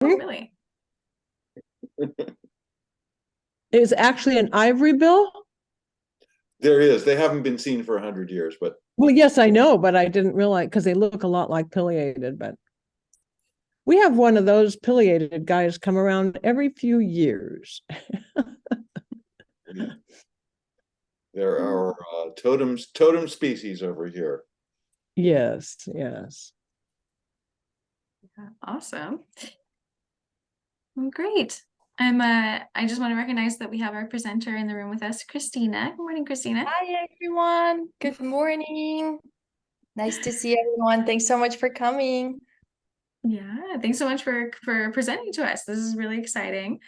Oh, really? Is actually an ivory bill. There is. They haven't been seen for 100 years, but Well, yes, I know, but I didn't realize because they look a lot like pileated. But we have one of those pileated guys come around every few years. there are totem species over here. Yes, yes. Awesome. Well, great. I just want to recognize that we have our presenter in the room with us, Kristina. Good morning, Kristina. Hi, everyone. Good morning. Nice to see everyone. Thanks so much for coming. Yeah, thanks so much for presenting to us. This is really exciting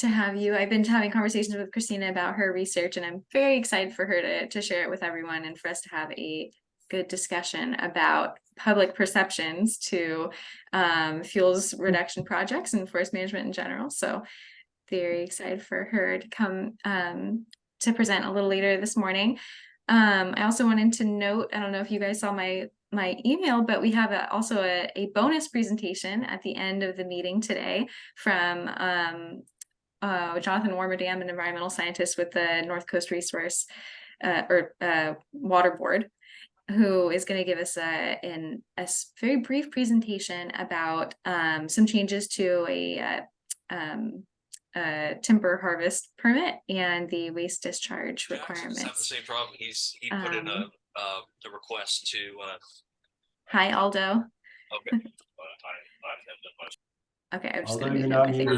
to have you. I've been having conversations with Kristina about her research, and I'm very excited for her to share it with everyone and for us to have a good discussion about public perceptions to fuels reduction projects and forest management in general. So very excited for her to come to present a little later this morning. I also wanted to note, I don't know if you guys saw my email, but we have also a bonus presentation at the end of the meeting today from Jonathan Warmerdam, an environmental scientist with the North Coast Resource Water Board, who is going to give us a very brief presentation about some changes to a timber harvest permit and the waste discharge requirements. Have the same problem. He put in the request to. Hi, Aldo. Okay. Okay, I'm just Although going to you're mute him, not I think.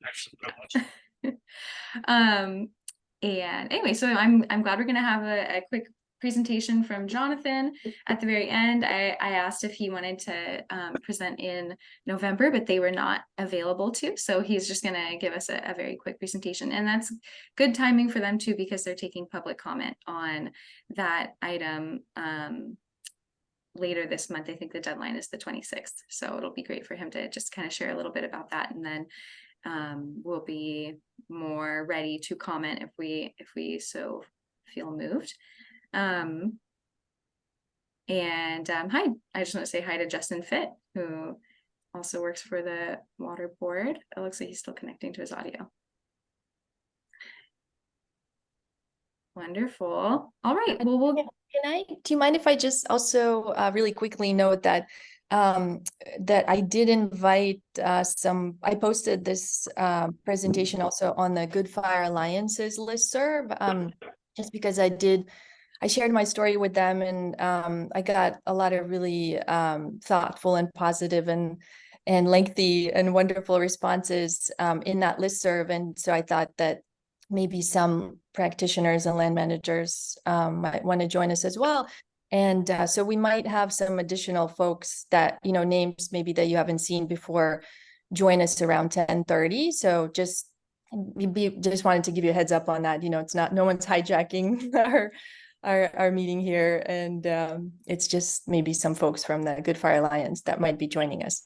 Actually, not much. And anyway, so I'm glad we're going to have a quick presentation from Jonathan at the very end. I asked if he wanted to present in November, but they were not available to. So he's just going to give us a very quick presentation. And that's good timing for them too, because they're taking public comment on that item later this month. I think the deadline is the 26th. So it'll be great for him to just kind of share a little bit about that. And then we'll be more ready to comment if we so feel moved. Hi, I just want to say hi to Justin Fitt, who also works for the water board. It looks like he's still connecting to his audio. Wonderful. All right. Well, do you mind if I just also really quickly note that that I did invite I posted this presentation also on the Good Fire Alliance's listserv, just because I shared my story with them, and I got a lot of really thoughtful and positive and lengthy and wonderful responses in that listserv. And so I thought that maybe some practitioners and land managers might want to join us as well. And so we might have some additional folks that, names maybe that you haven't seen before join us around 10:30. So just wanted to give you a heads up on that. It's not, no one's hijacking our meeting here, and it's just maybe some folks from the Good Fire Alliance that might be joining us.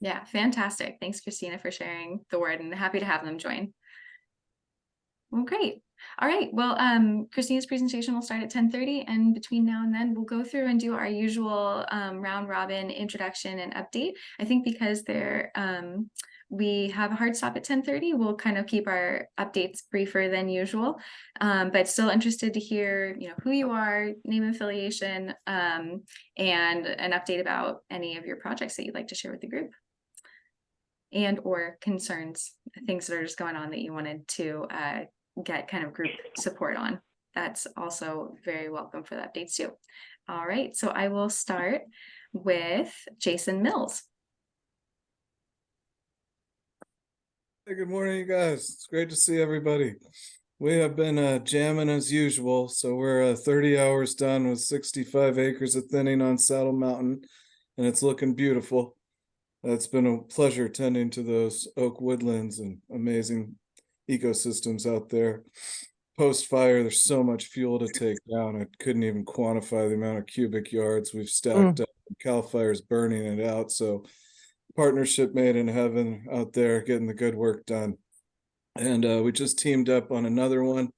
Yeah, fantastic. Thanks, Kristina, for sharing the word, and happy to have them join. Well, great. All right. Well, Kristina's presentation will start at 10:30, and between now and then, we'll go through and do our usual round robin introduction and update. I think because we have a hard stop at 10:30, we'll kind of keep our updates briefer than usual, but still interested to hear, who you are, name and affiliation, and an update about any of your projects that you'd like to share with the group, and or concerns, things that are just going on that you wanted to get kind of group support on. That's also very welcome for the updates too. All right, so I will start with Jason Mills. Hey, good morning, you guys. It's great to see everybody. We have been jamming as usual, so we're 30 hours done with 65 acres of thinning on Saddle Mountain, and it's looking beautiful. It's been a pleasure tending to those oak woodlands and amazing ecosystems out there. Post-fire, there's so much fuel to take down. I couldn't even quantify the amount of cubic yards we've stacked up. Cal Fire's burning it out, so partnership made in heaven out there getting the good work done. And we just teamed up on another one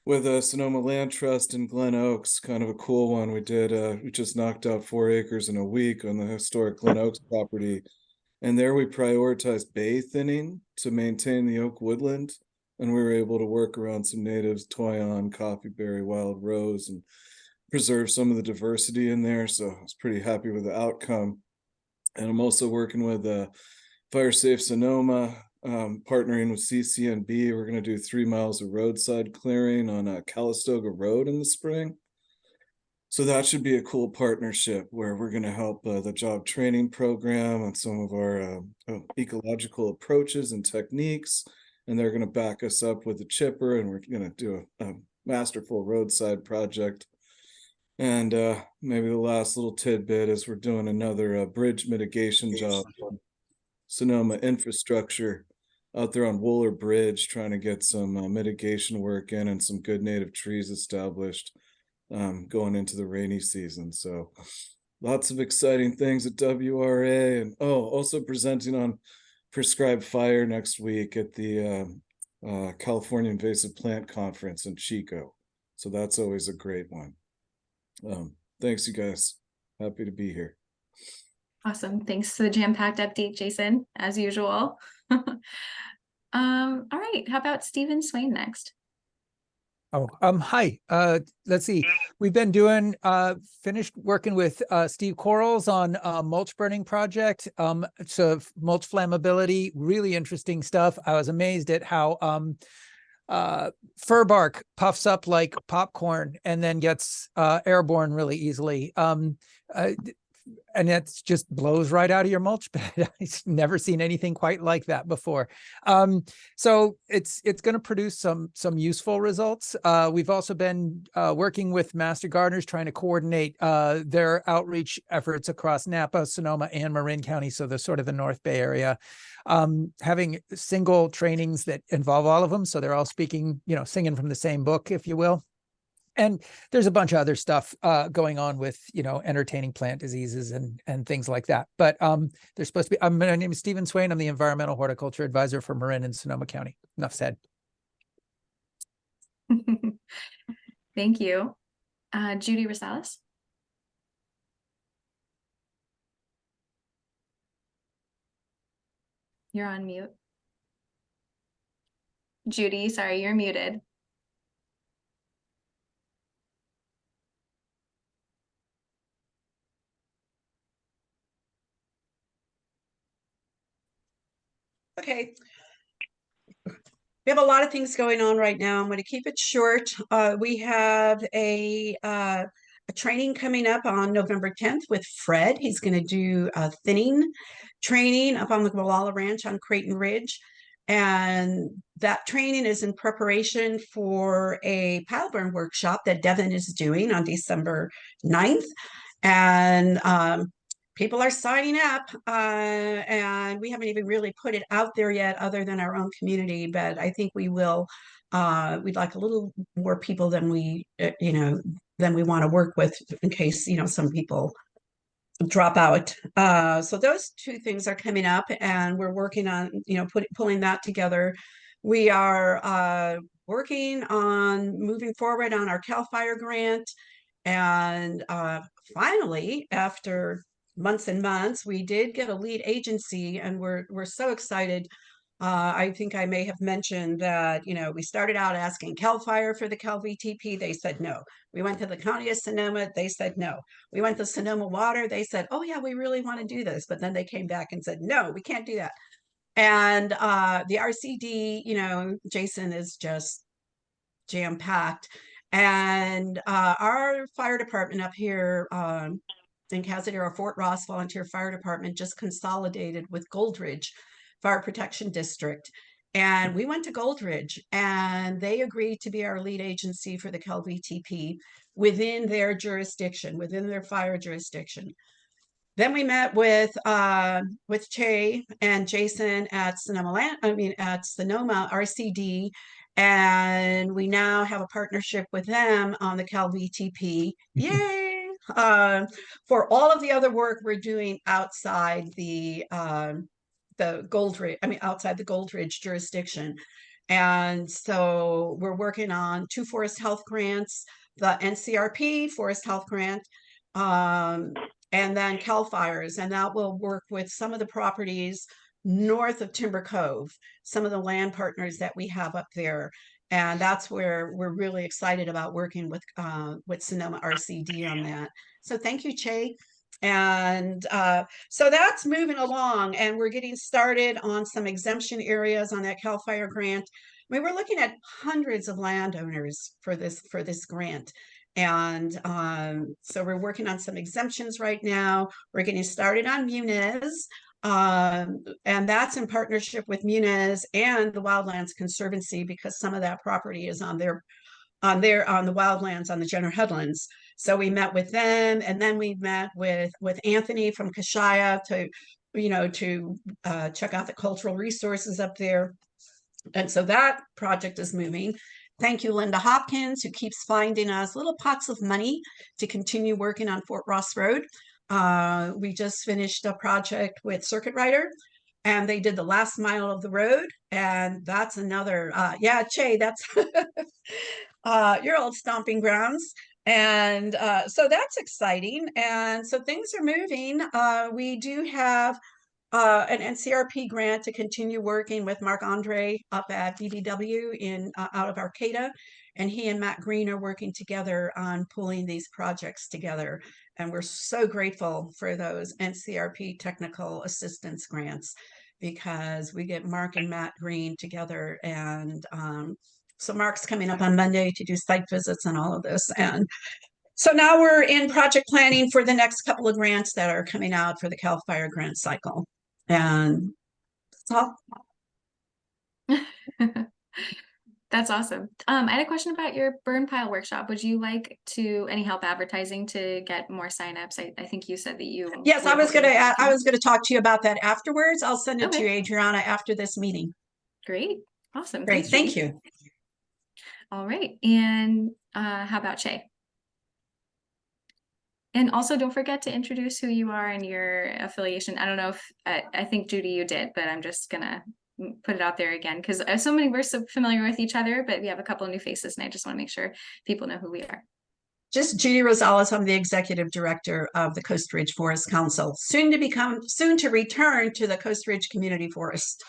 with Sonoma Land Trust in Glen Oaks, kind of a cool one. We just knocked out 4 acres in a week on the historic Glen Oaks property. And there we prioritized bay thinning to maintain the oak woodland. And we were able to work around some natives, toyon, coffeeberry, wild rose, and preserve some of the diversity in there. So I was pretty happy with the outcome. And I'm also working with Fire Safe Sonoma, partnering with CCNB. We're going to do 3 miles of roadside clearing on Calistoga Road in the spring. So that should be a cool partnership where we're going to help the job training program on some of our ecological approaches and techniques. And they're going to back us up with the chipper, and we're going to do a masterful roadside project. And maybe the last little tidbit is we're doing another bridge mitigation job on Sonoma infrastructure out there on Wooler Bridge, trying to get some mitigation work in and some good native trees established going into the rainy season. So lots of exciting things at WRA, and also presenting on prescribed fire next week at the California Invasive Plant Conference in Chico. So that's always a great one. Thanks, you guys. Happy to be here. Awesome. Thanks for the jam-packed update, Jason, as usual. All right. How about Stephen Swain next? Hi. Let's see. We've been doing finished working with Steve Quarles on mulch burning project. So mulch flammability, really interesting stuff. I was amazed at how fir bark puffs up like popcorn and then gets airborne really easily. And it just blows right out of your mulch bed. I've never seen anything quite like that before. So it's going to produce some useful results. We've also been working with master gardeners, trying to coordinate their outreach efforts across Napa, Sonoma, and Marin County. So the sort of the North Bay area, having single trainings that involve all of them. So they're all speaking, singing from the same book, if you will. And there's a bunch of other stuff going on with, entertaining plant diseases and things like that. But there's supposed to be, my name is Stephen Swain. I'm the Environmental Horticulture Advisor for Marin and Sonoma County. Enough said. Thank you. Judy Rosales. You're on mute. Judy, sorry, you're muted. Okay. We have a lot of things going on right now. I'm going to keep it short. We have a training coming up on November 10th with Fred. He's going to do a thinning training up on the Gualala Ranch on Creighton Ridge. And that training is in preparation for a pile burn workshop that Devin is doing on December 9th. And people are signing up, and we haven't even really put it out there yet other than our own community, but I think we will. We'd like a little more people than we want to work with in case, some people drop out. So those 2 things are coming up, and we're working on, pulling that together. We are working on moving forward on our CAL FIRE grant. And finally, after months and months, we did get a lead agency, and we're so excited. I think I may have mentioned that, we started out asking CAL FIRE for the CAL VTP. They said no. We went to the County of Sonoma. They said no. We went to Sonoma Water. They said, oh yeah, we really want to do this. But then they came back and said, no, we can't do that. And the RCD, Jason is just jam-packed. And our fire department up here in Cazadero, Fort Ross Volunteer Fire Department just consolidated with Goldridge Fire Protection District. And we went to Goldridge, and they agreed to be our lead agency for the CAL VTP within their jurisdiction, within their fire jurisdiction. Then we met with Che and Jason at Sonoma RCD, and we now have a partnership with them on the CAL VTP. Yay! For all of the other work we're doing outside the Goldridge, outside the Goldridge jurisdiction. And so we're working on 2 forest health grants, the NCRP forest health grant, and then CAL FIRES, and that will work with some of the properties north of Timber Cove, some of the land partners that we have up there. And that's where we're really excited about working with Sonoma RCD on that. So thank you, Che. And so that's moving along, and we're getting started on some exemption areas on that CAL FIRE grant. I mean, we're looking at hundreds of landowners for this grant. And so we're working on some exemptions right now. We're getting started on Muniz. And that's in partnership with Muniz and the Wildlands Conservancy, because some of that property is on the wildlands on the Jenner Headlands. So we met with them, and then we met with Anthony from Kashaya to check out the cultural resources up there. And so that project is moving. Thank you, Linda Hopkins, who keeps finding us little pots of money to continue working on Fort Ross Road. We just finished a project with Circuit Rider, and they did the last mile of the road. And that's another, yeah, Che, that's your old stomping grounds. And so that's exciting. And so things are moving. We do have an NCRP grant to continue working with Mark Andre up at BBW out of Arcata, and he and Matt Green are working together on pulling these projects together. And we're so grateful for those NCRP technical assistance grants, because we get Mark and Matt Green together. And so Mark's coming up on Monday to do site visits and all of this. And so now we're in project planning for the next couple of grants that are coming out for the CAL FIRE grant cycle. And that's all. That's awesome. I had a question about your burn pile workshop. Would you like any help advertising to get more signups? I think you said that you. Yes, I was gonna talk to you about that afterwards. I'll send it to you, Adriana, after this meeting. Great. Awesome. Great. Thank you. All right. And how about Che? And also, don't forget to introduce who you are and your affiliation. I don't know if I think Judy, you did, but I'm just gonna put it out there again, because so many we're so familiar with each other, but we have a couple of new faces, and I just want to make sure people know who we are. Just Judy Rosales. I'm the executive director of the Coast Ridge Forest Council, soon to return to the Coast Ridge Community Forest.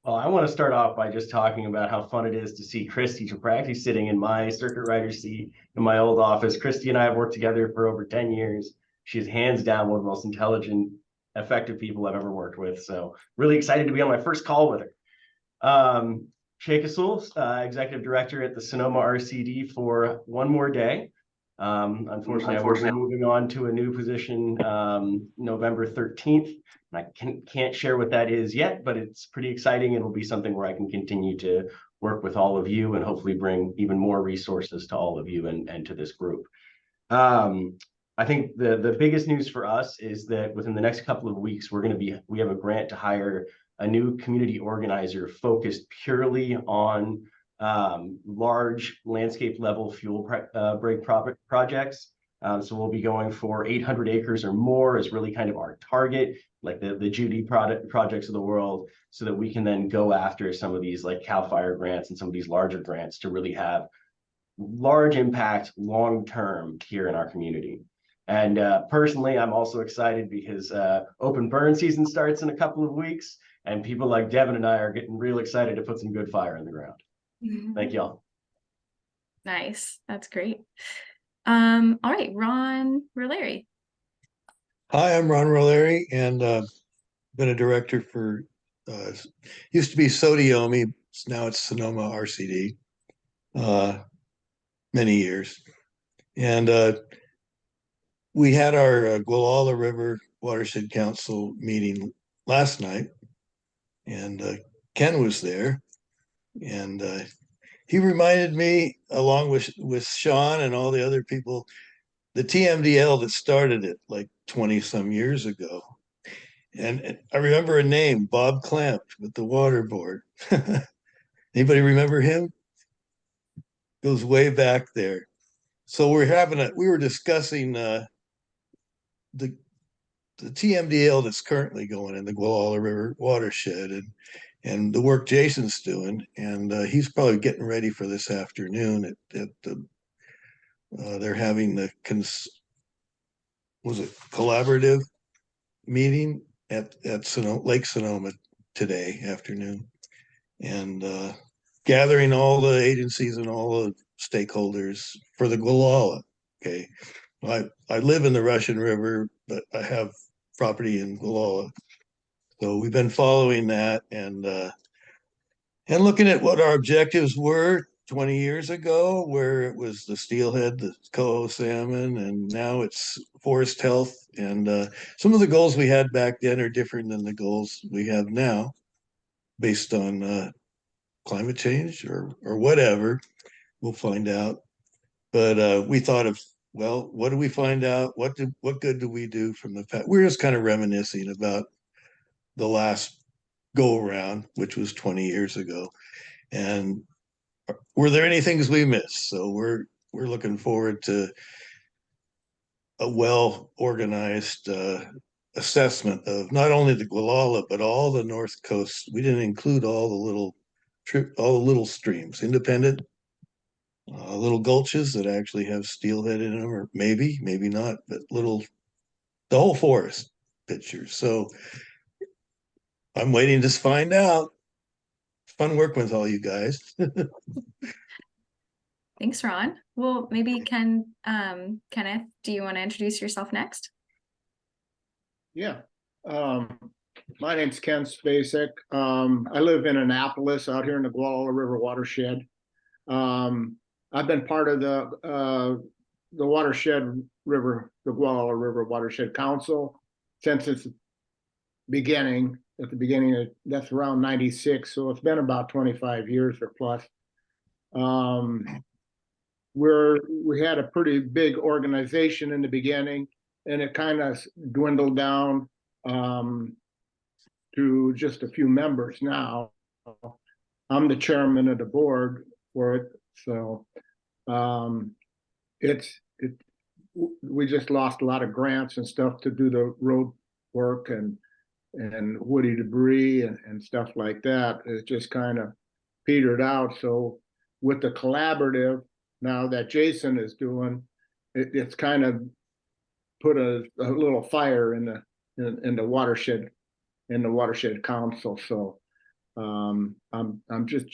Well, I want to start off by just talking about how fun it is to see Christy practically sitting in my circuit rider seat in my old office. Christy and I have worked together for over 10 years. She's hands down one of the most intelligent, effective people I've ever worked with. So really excited to be on my first call with her. Sheikh Asul, executive director at the Sonoma RCD for one more day. Unfortunately, I will be moving on to a new position November 13th. I can't share what that is yet, but it's pretty exciting. It'll be something where I can continue to work with all of you and hopefully bring even more resources to all of you and to this group. I think the biggest news for us is that within the next couple of weeks, we have a grant to hire a new community organizer focused purely on large landscape level fuel break projects. So we'll be going for 800 acres or more is really kind of our target, like the Judy projects of the world, so that we can then go after some of these like CAL FIRE grants and some of these larger grants to really have large impact long-term here in our community. And personally, I'm also excited because open burn season starts in a couple of weeks, and people like Devin and I are getting real excited to put some good fire in the ground. Thank y'all. Nice. That's great. All right, Ron Roleri. Hi, I'm Ron Roleri, and been a director for used to be Sodiomi, now it's Sonoma RCD, many years. And we had our Gualala River Watershed Council meeting last night, and Ken was there, and he reminded me, along with Sean and all the other people, the TMDL that started it like 20 some years ago. And I remember a name, Bob Clamp with the water board. Anybody remember him? Goes way back there. So we were discussing the TMDL that's currently going in the Gualala River watershed and the work Jason's doing, and he's probably getting ready for this afternoon at the they're having the was it collaborative meeting at Lake Sonoma today afternoon, and gathering all the agencies and all the stakeholders for the Gualala. Okay, I live in the Russian River, but I have property in Gualala, so we've been following that and looking at what our objectives were 20 years ago, where it was the steelhead, the coho salmon, and now it's forest health. And some of the goals we had back then are different than the goals we have now, based on climate change or whatever. We'll find out. But we thought of, well, what do we find out? What good do we do from the past? We're just kind of reminiscing about the last go around, which was 20 years ago. And were there any things we missed? So we're looking forward to a well-organized assessment of not only the Gualala, but all the North Coast. We didn't include all the little streams, independent little gulches that actually have steelhead in them, or maybe not, but the whole forest picture. So I'm waiting to find out. Fun work with all you guys. Thanks, Ron. Well, maybe Kenneth, do you want to introduce yourself next? Yeah. My name's Ken Spacek. I live in Annapolis out here in the Gualala River watershed. I've been part of the watershed river, the Gualala River Watershed Council since its beginning. At the beginning, that's around 96. So it's been about 25 years or plus. We had a pretty big organization in the beginning, and it kind of dwindled down to just a few members now. I'm the chairman of the board for it, so we just lost a lot of grants and stuff to do the road work and woody debris and stuff like that. It just kind of petered out. So with the collaborative now that Jason is doing, it's kind of put a little fire in the watershed council. So I'm just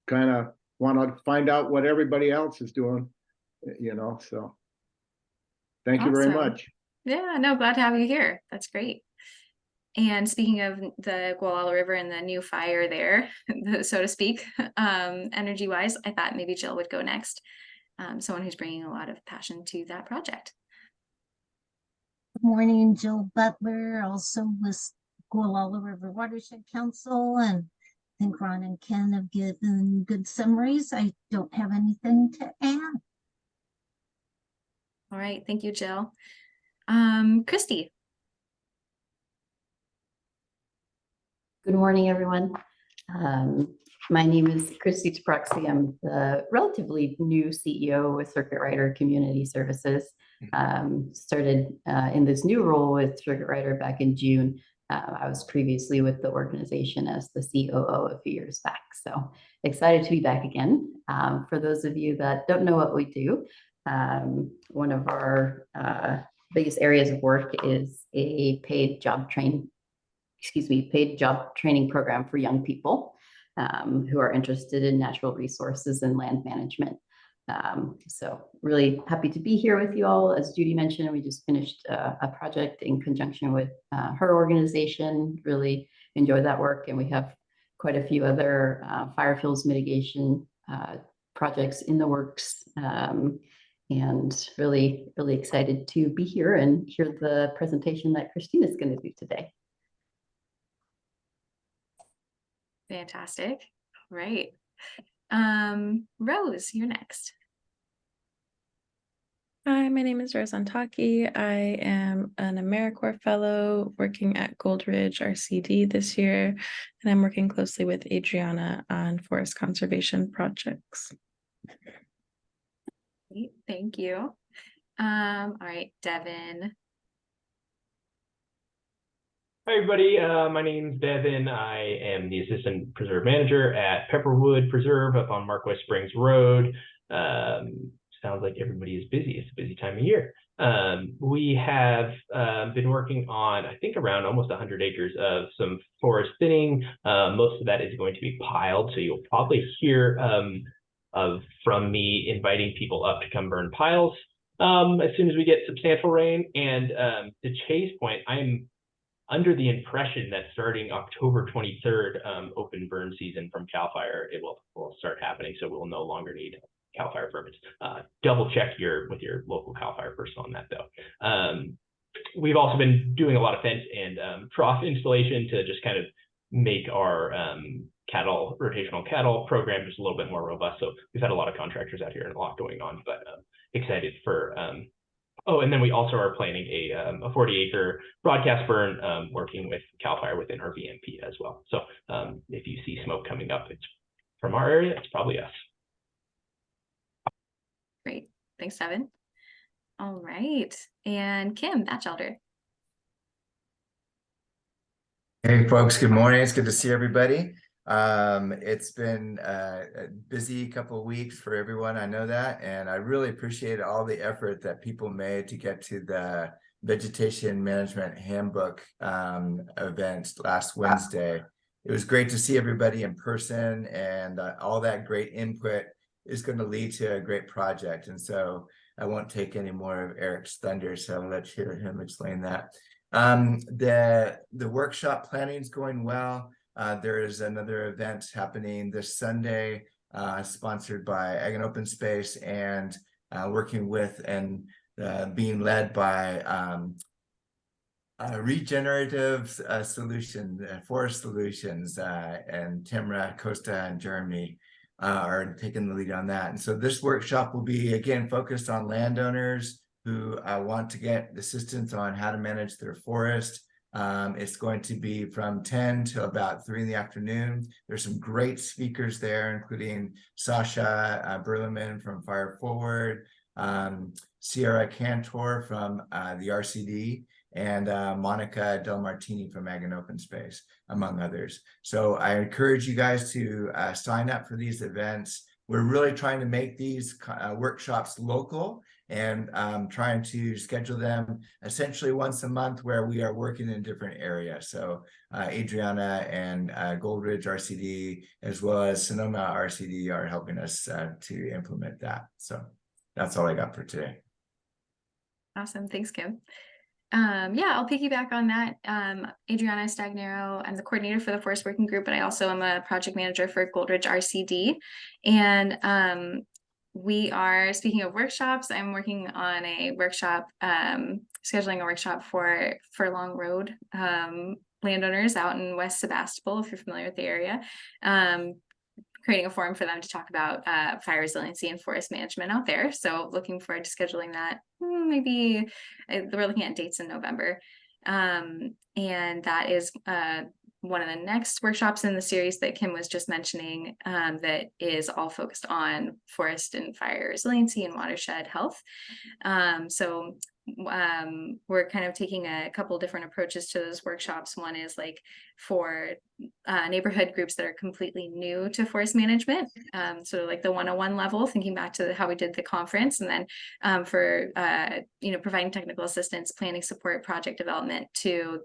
kind of want to find out what everybody else is doing, so thank you very much. Yeah, no, glad to have you here. That's great. And speaking of the Gualala River and the new fire there, so to speak, energy wise, I thought maybe Jill would go next. Someone who's bringing a lot of passion to that project. Good morning, Jill Butler, also with Gualala River Watershed Council, and I think Ron and Ken have given good summaries. I don't have anything to add. All right, thank you, Jill. Christy. Good morning, everyone. My name is Kristina. I'm the relatively new CEO with Circuit Rider Community Services. Started in this new role with Circuit Rider back in June. I was previously with the organization as the COO a few years back. So excited to be back again. For those of you that don't know what we do, one of our biggest areas of work is a paid job training program for young people who are interested in natural resources and land management. So really happy to be here with you all. As Judy mentioned, we just finished a project in conjunction with her organization. Really enjoyed that work, and we have quite a few other fire fuels mitigation projects in the works. And really excited to be here and hear the presentation that Kristina is going to do today. Fantastic. All right. Rose, you're next. Hi, my name is Rose Antaki. I am an AmeriCorps fellow working at Goldridge RCD this year, and I'm working closely with Adriana on forest conservation projects. Great, thank you. All right, Devin. Hi, everybody. My name's Devin. I am the Assistant Preserve Manager at Pepperwood Preserve up on Marquest Springs Road. Sounds like everybody is busy. It's a busy time of year. We have been working on, I think, around almost 100 acres of some forest thinning. Most of that is going to be piled, so you'll probably hear from me inviting people up to come burn piles as soon as we get substantial rain. And to Chase point, I'm under the impression that starting October 23rd, open burn season from CAL FIRE, it will start happening. So we'll no longer need CAL FIRE permits. Double check with your local CAL FIRE person on that though. We've also been doing a lot of fence and trough installation to just kind of make our rotational cattle program just a little bit more robust. So we've had a lot of contractors out here and a lot going on, but excited for oh, and then we also are planning a 40-acre broadcast burn, working with CAL FIRE within our VMP as well. So if you see smoke coming up, it's from our area, it's probably us. Great. Thanks, Devin. All right. And Kim, Batchelder. Hey folks, good morning. It's good to see everybody. It's been a busy couple of weeks for everyone, I know that, and I really appreciate all the effort that people made to get to the Vegetation Management Handbook event last Wednesday. It was great to see everybody in person, and all that great input is going to lead to a great project. And so I won't take any more of Eric's thunder, so I'll let him explain that. The workshop planning is going well. There is another event happening this Sunday, sponsored by Ag and Open Space, and working with and being led by Regenerative Forest Solutions, and Timra, Costa, and Jeremy are taking the lead on that. And so this workshop will be, again, focused on landowners who want to get assistance on how to manage their forest. It's going to be from 10 to about 3 in the afternoon. There's some great speakers there, including Sasha Berleman from Fire Forward, Sierra Cantor from the RCD, and Monica Del Martini from Ag and Open Space, among others. So I encourage you guys to sign up for these events. We're really trying to make these workshops local, and trying to schedule them essentially once a month, where we are working in different areas. So Adriana and Gold Ridge RCD, as well as Sonoma RCD, are helping us to implement that. So that's all I got for today. Awesome. Thanks, Kim. Yeah, I'll piggyback on that. Adriana Stagnero, I'm the coordinator for the Forest Working Group, but I also am a project manager for Gold Ridge RCD. And we are, speaking of workshops, I'm working on a workshop, scheduling a workshop for Long Road landowners out in West Sebastopol, if you're familiar with the area. Creating a forum for them to talk about fire resiliency and forest management out there. So looking forward to scheduling that. Maybe we're looking at dates in November. And that is one of the next workshops in the series that Kim was just mentioning, that is all focused on forest and fire resiliency and watershed health. So we're kind of taking a couple different approaches to those workshops. One is like for neighborhood groups that are completely new to forest management, so like the 101 level, thinking back to how we did the conference, and then for providing technical assistance, planning support, project development to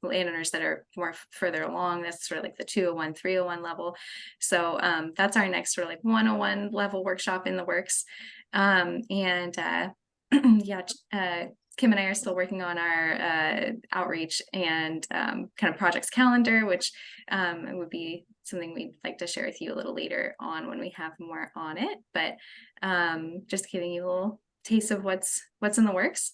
landowners that are more further along. That's sort of like the 201, 301 level. So that's our next sort of like 101 level workshop in the works. Yeah, Kim and I are still working on our outreach and kind of projects calendar, which would be something we'd like to share with you a little later on when we have more on it. But just giving you a little taste of what's in the works.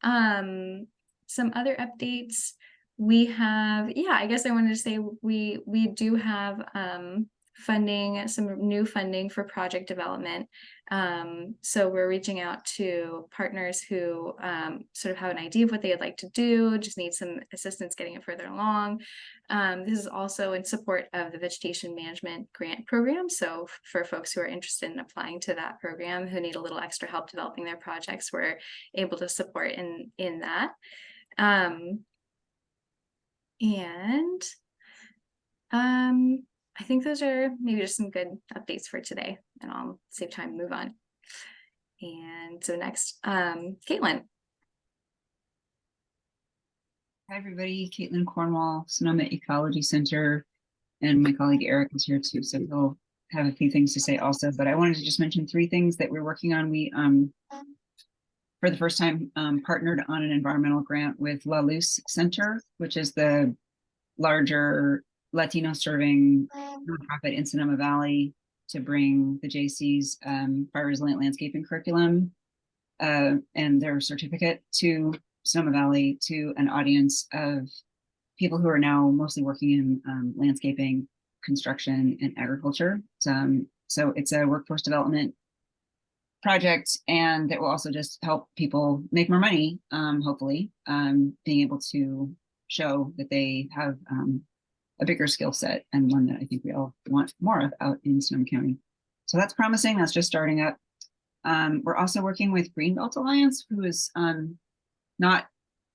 Some other updates we have. Yeah, I guess I wanted to say we do have funding, some new funding for project development. So we're reaching out to partners who sort of have an idea of what they'd like to do, just need some assistance getting it further along. This is also in support of the Vegetation Management Grant Program. So for folks who are interested in applying to that program, who need a little extra help developing their projects, we're able to support in that. I think those are maybe just some good updates for today, and I'll save time and move on. And so next, Caitlin. Hi, everybody. Caitlin Cornwall, Sonoma Ecology Center, and my colleague Eric is here too, so he'll have a few things to say also. But I wanted to just mention 3 things that we're working on. We, for the first time, partnered on an environmental grant with La Luz Center, which is the larger Latino serving nonprofit in Sonoma Valley, to bring the JC's fire resilient landscaping curriculum and their certificate to Sonoma Valley, to an audience of people who are now mostly working in landscaping, construction, and agriculture. So it's a workforce development project, and that will also just help people make more money, hopefully, being able to show that they have a bigger skill set, and one that I think we all want more of out in Sonoma County. So that's promising. That's just starting up. We're also working with Greenbelt Alliance, who is not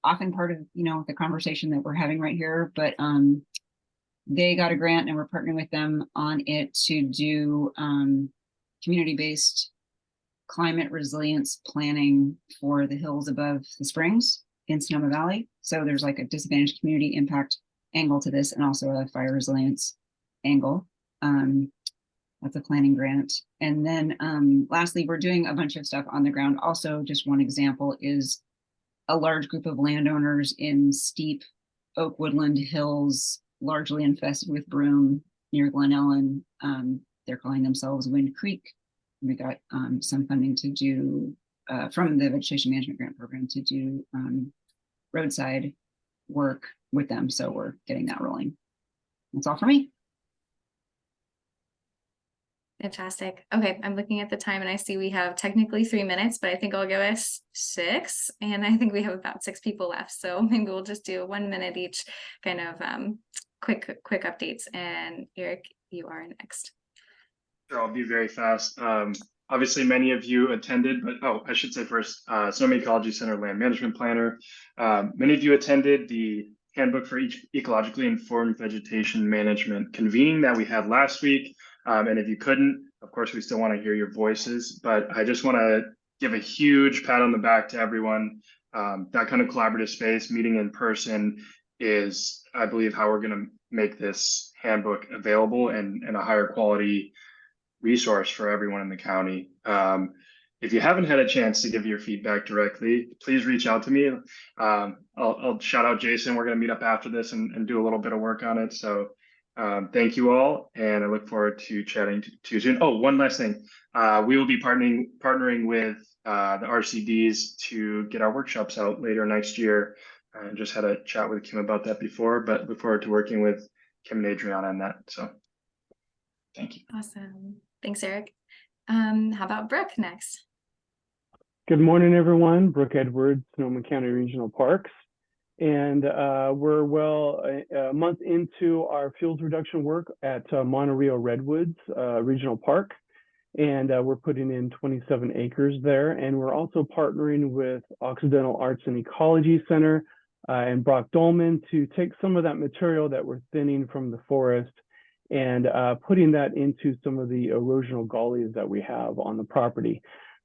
often part of the conversation that we're having right here, but they got a grant and we're partnering with them on it to do community-based climate resilience planning for the hills above the springs in Sonoma Valley. So there's like a disadvantaged community impact angle to this, and also a fire resilience angle. That's a planning grant. And then lastly, we're doing a bunch of stuff on the ground. Also, just one example is a large group of landowners in steep oak woodland hills, largely infested with broom near Glen Ellen. They're calling themselves Wind Creek. We got some funding to do from the Vegetation Management Grant Program to do roadside work with them. So we're getting that rolling. That's all for me. Fantastic. Okay, I'm looking at the time and I see we have technically 3 minutes, but I think I'll give us 6. And I think we have about 6 people left. So maybe we'll just do 1 minute each, kind of quick updates. And Eric, you are next. Sure, I'll be very fast. Obviously, many of you attended, but I should say first, Sonoma Ecology Center Land Management Planner. Many of you attended the Handbook for Ecologically Informed Vegetation Management convening that we had last week. And if you couldn't, of course, we still want to hear your voices, but I just want to give a huge pat on the back to everyone. That kind of collaborative space, meeting in person, is, I believe, how we're going to make this handbook available and a higher quality resource for everyone in the county. If you haven't had a chance to give your feedback directly, please reach out to me. I'll shout out Jason. We're going to meet up after this and do a little bit of work on it. So thank you all, and I look forward to chatting to you soon. Oh, one last thing. We will be partnering with the RCDs to get our workshops out later next year. I just had a chat with Kim about that before, but look forward to working with Kim and Adriana on that. So thank you. Awesome. Thanks, Eric. How about Brooke next? Good morning, everyone. Brooke Edwards, Sonoma County Regional Parks. And we're well a month into our fuels reduction work at Monterey Redwoods Regional Park. And we're putting in 27 acres there. And we're also partnering with Occidental Arts and Ecology Center and Brock Dolman to take some of that material that we're thinning from the forest and putting that into some of the erosional gullies that we have on the property.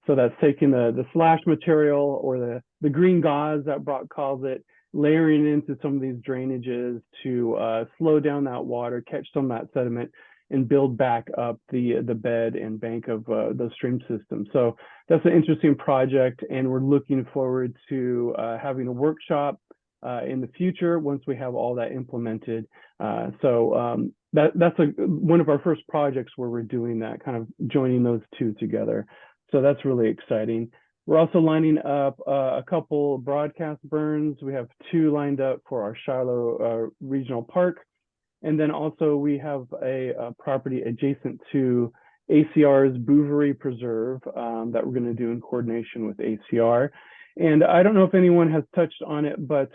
So that's taking the slash material, or the green gauze that Brock calls it, layering into some of these drainages to slow down that water, catch some of that sediment, and build back up the bed and bank of the stream system. So that's an interesting project, and we're looking forward to having a workshop in the future once we have all that implemented. That's one of our first projects where we're doing that, kind of joining those two together. So that's really exciting. We're also lining up a couple broadcast burns. We have 2 lined up for our Shiloh Regional Park. And then also we have a property adjacent to ACR's Bouverie Preserve that we're going to do in coordination with ACR. And I don't know if anyone has touched on it, but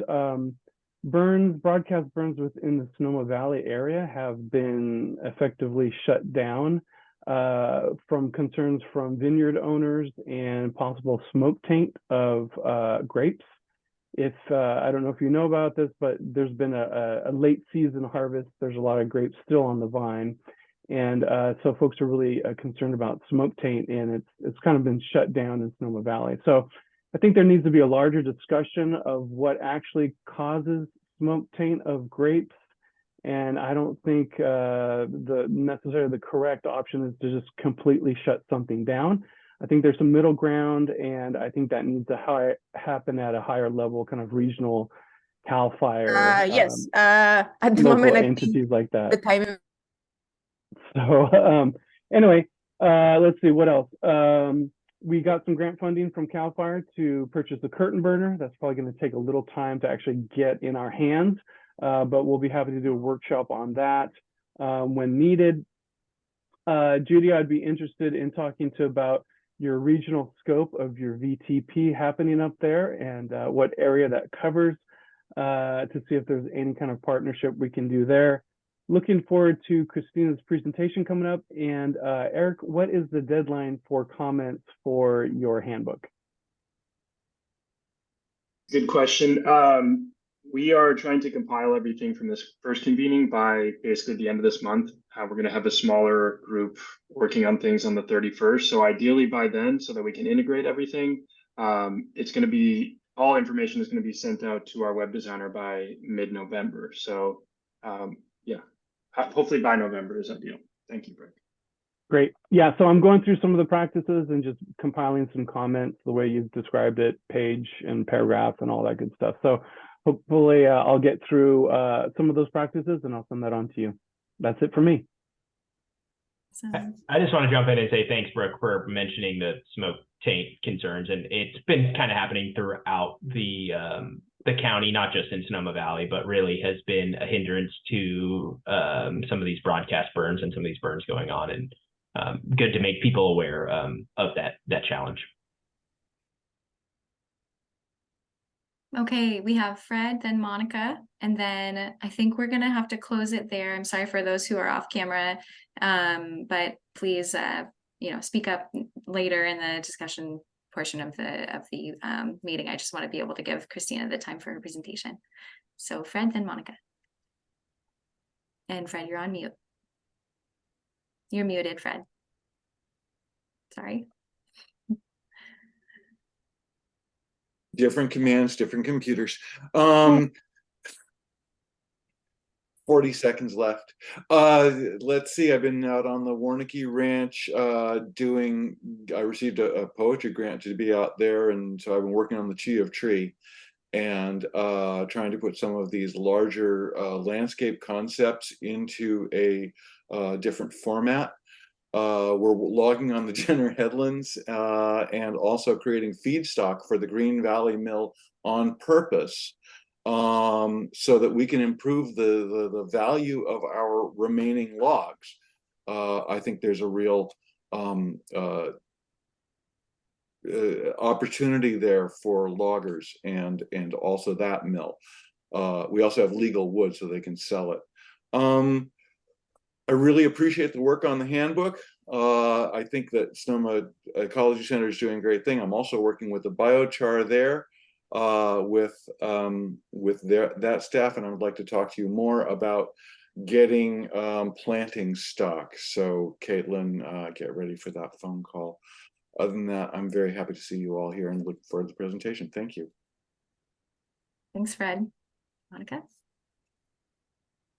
broadcast burns within the Sonoma Valley area have been effectively shut down from concerns from vineyard owners and possible smoke taint of grapes. I don't know if you know about this, but there's been a late season harvest. There's a lot of grapes still on the vine. And so folks are really concerned about smoke taint, and it's kind of been shut down in Sonoma Valley. So I think there needs to be a larger discussion of what actually causes smoke taint of grapes. And I don't think necessarily the correct option is to just completely shut something down. I think there's some middle ground, and I think that needs to happen at a higher level, kind of regional CAL FIRE, Yes. At the local moment, I entities think like that. the timing. So anyway, let's see what else. We got some grant funding from CAL FIRE to purchase a curtain burner. That's probably going to take a little time to actually get in our hands, but we'll be happy to do a workshop on that when needed. Judy, I'd be interested in talking to about your regional scope of your VTP happening up there and what area that covers to see if there's any kind of partnership we can do there. Looking forward to Kristina's presentation coming up. And Eric, what is the deadline for comments for your handbook? Good question. We are trying to compile everything from this first convening by basically the end of this month. We're going to have a smaller group working on things on the 31st. So ideally by then, so that we can integrate everything, it's going to be, all information is going to be sent out to our web designer by mid-November. So yeah, hopefully by November is ideal. Thank you, Brick. Great. Yeah, so I'm going through some of the practices and just compiling some comments, the way you described it, page and paragraph and all that good stuff. So hopefully I'll get through some of those practices and I'll send that on to you. That's it for me. I just want to jump in and say thanks, Brooke, for mentioning the smoke taint concerns. And it's been kind of happening throughout the county, not just in Sonoma Valley, but really has been a hindrance to some of these broadcast burns and some of these burns going on. And good to make people aware of that challenge. Okay, we have Fred, then Monica, and then I think we're gonna have to close it there. I'm sorry for those who are off camera, but please, speak up later in the discussion portion of the meeting. I just want to be able to give Kristina the time for her presentation. So Fred, then Monica. And Fred, you're on mute. You're muted, Fred. Sorry. Different commands, different computers. 40 seconds left. Let's see, I've been out on the Warnicki Ranch I received a poetry grant to be out there, and so I've been working on the Chi of Tree and trying to put some of these larger landscape concepts into a different format. We're logging on the Jenner headlands and also creating feedstock for the Green Valley Mill on purpose so that we can improve the value of our remaining logs. I think there's a real opportunity there for loggers and also that mill. We also have legal wood so they can sell it. I really appreciate the work on the handbook. I think that Sonoma Ecology Center is doing a great thing. I'm also working with the biochar there with that staff, and I would like to talk to you more about getting planting stock. So Caitlin, get ready for that phone call. Other than that, I'm very happy to see you all here and look forward to the presentation. Thank you. Thanks, Fred. Monica?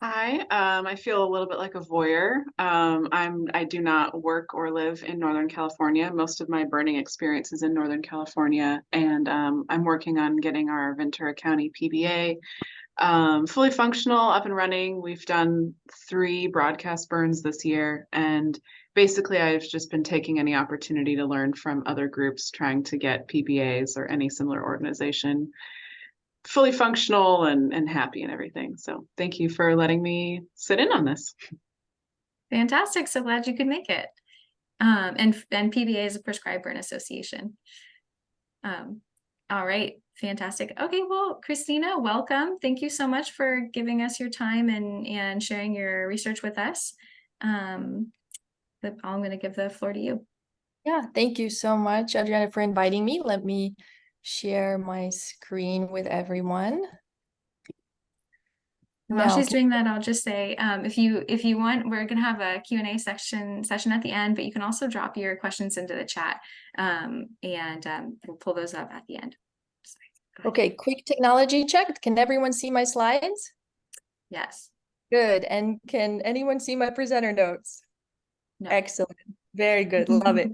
Hi, I feel a little bit like a voyeur. I do not work or live in Northern California. Most of my burning experience is in Northern California, and I'm working on getting our Ventura County PBA fully functional, up and running. We've done 3 broadcast burns this year, and basically I've just been taking any opportunity to learn from other groups trying to get PBAs or any similar organization fully functional and happy and everything. So thank you for letting me sit in on this. Fantastic. So glad you could make it. And PBA is a Prescribed Burn Association. All right. Fantastic. Okay. Well, Kristina, welcome. Thank you so much for giving us your time and sharing your research with us. I'm going to give the floor to you. Yeah, thank you so much, Adriana, for inviting me. Let me share my screen with everyone. While she's doing that, I'll just say, if you want, we're going to have a Q&A session at the end, but you can also drop your questions into the chat and we'll pull those up at the end. Okay, quick technology check. Can everyone see my slides? Yes. Good. And can anyone see my presenter notes? No. Excellent. Very good. Love it.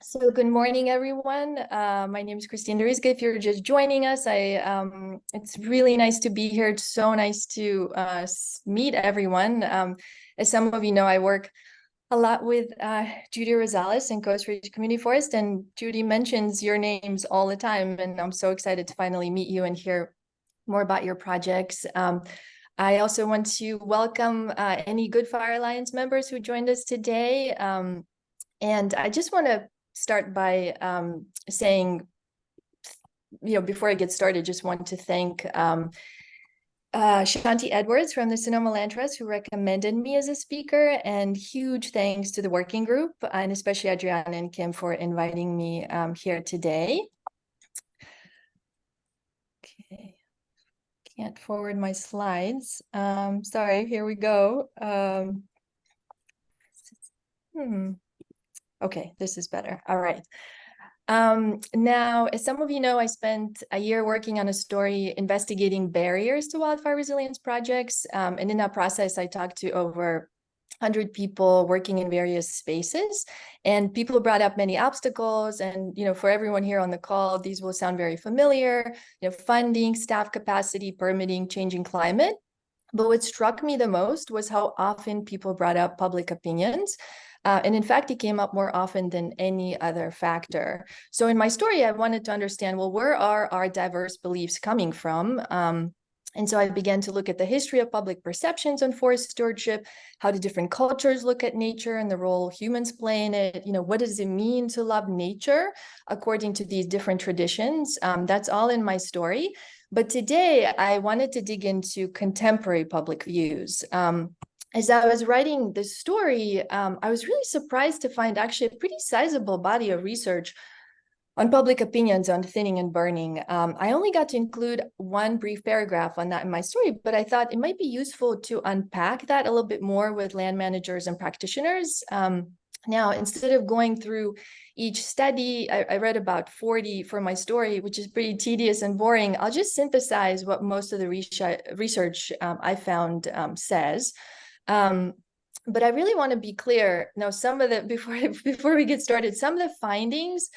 So good morning, everyone. My name is Kristina Rizga. If you're just joining us, it's really nice to be here. It's so nice to meet everyone. As some of you know, I work a lot with Judy Rosales in Coast Ridge Community Forest, and Judy mentions your names all the time, and I'm so excited to finally meet you and hear more about your projects. I also want to welcome any Good Fire Alliance members who joined us today. And I just want to start by saying, before I get started, just want to thank Shanti Edwards from the Sonoma Land Trust, who recommended me as a speaker, and huge thanks to the working group, and especially Adriana and Kim for inviting me here today. Okay, can't forward my slides. Sorry, here we go. Okay, this is better. All right. Now, as some of you know, I spent a year working on a story investigating barriers to wildfire resilience projects. And in that process, I talked to over 100 people working in various spaces, and people brought up many obstacles. And, for everyone here on the call, these will sound very familiar, funding, staff capacity, permitting, changing climate. But what struck me the most was how often people brought up public opinions. And in fact, it came up more often than any other factor. So in my story, I wanted to understand, well, where are our diverse beliefs coming from? And so I began to look at the history of public perceptions on forest stewardship. How do different cultures look at nature and the role humans play in it? What does it mean to love nature according to these different traditions? That's all in my story. But today, I wanted to dig into contemporary public views. As I was writing this story, I was really surprised to find actually a pretty sizable body of research on public opinions on thinning and burning. I only got to include one brief paragraph on that in my story, but I thought it might be useful to unpack that a little bit more with land managers and practitioners. Now, instead of going through each study, I read about 40 for my story, which is pretty tedious and boring. I'll just synthesize what most of the research I found says. But I really want to be clear now, some of the, before we get started, some of the findings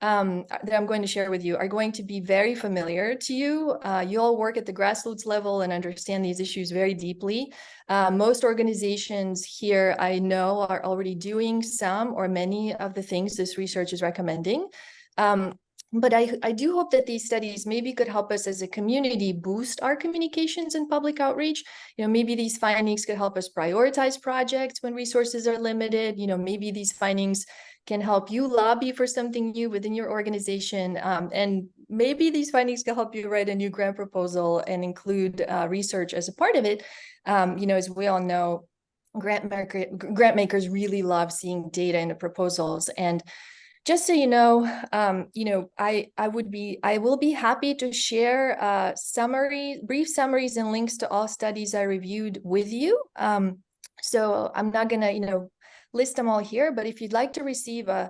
that I'm going to share with you are going to be very familiar to you. You all work at the grassroots level and understand these issues very deeply. Most organizations here I know are already doing some or many of the things this research is recommending. But I do hope that these studies maybe could help us as a community boost our communications and public outreach. Maybe these findings could help us prioritize projects when resources are limited. Maybe these findings can help you lobby for something new within your organization. And maybe these findings can help you write a new grant proposal and include research as a part of it. As we all know, grant makers really love seeing data in the proposals. And just so you know, I will be happy to share brief summaries and links to all studies I reviewed with you. So I'm not gonna, list them all here, but if you'd like to receive a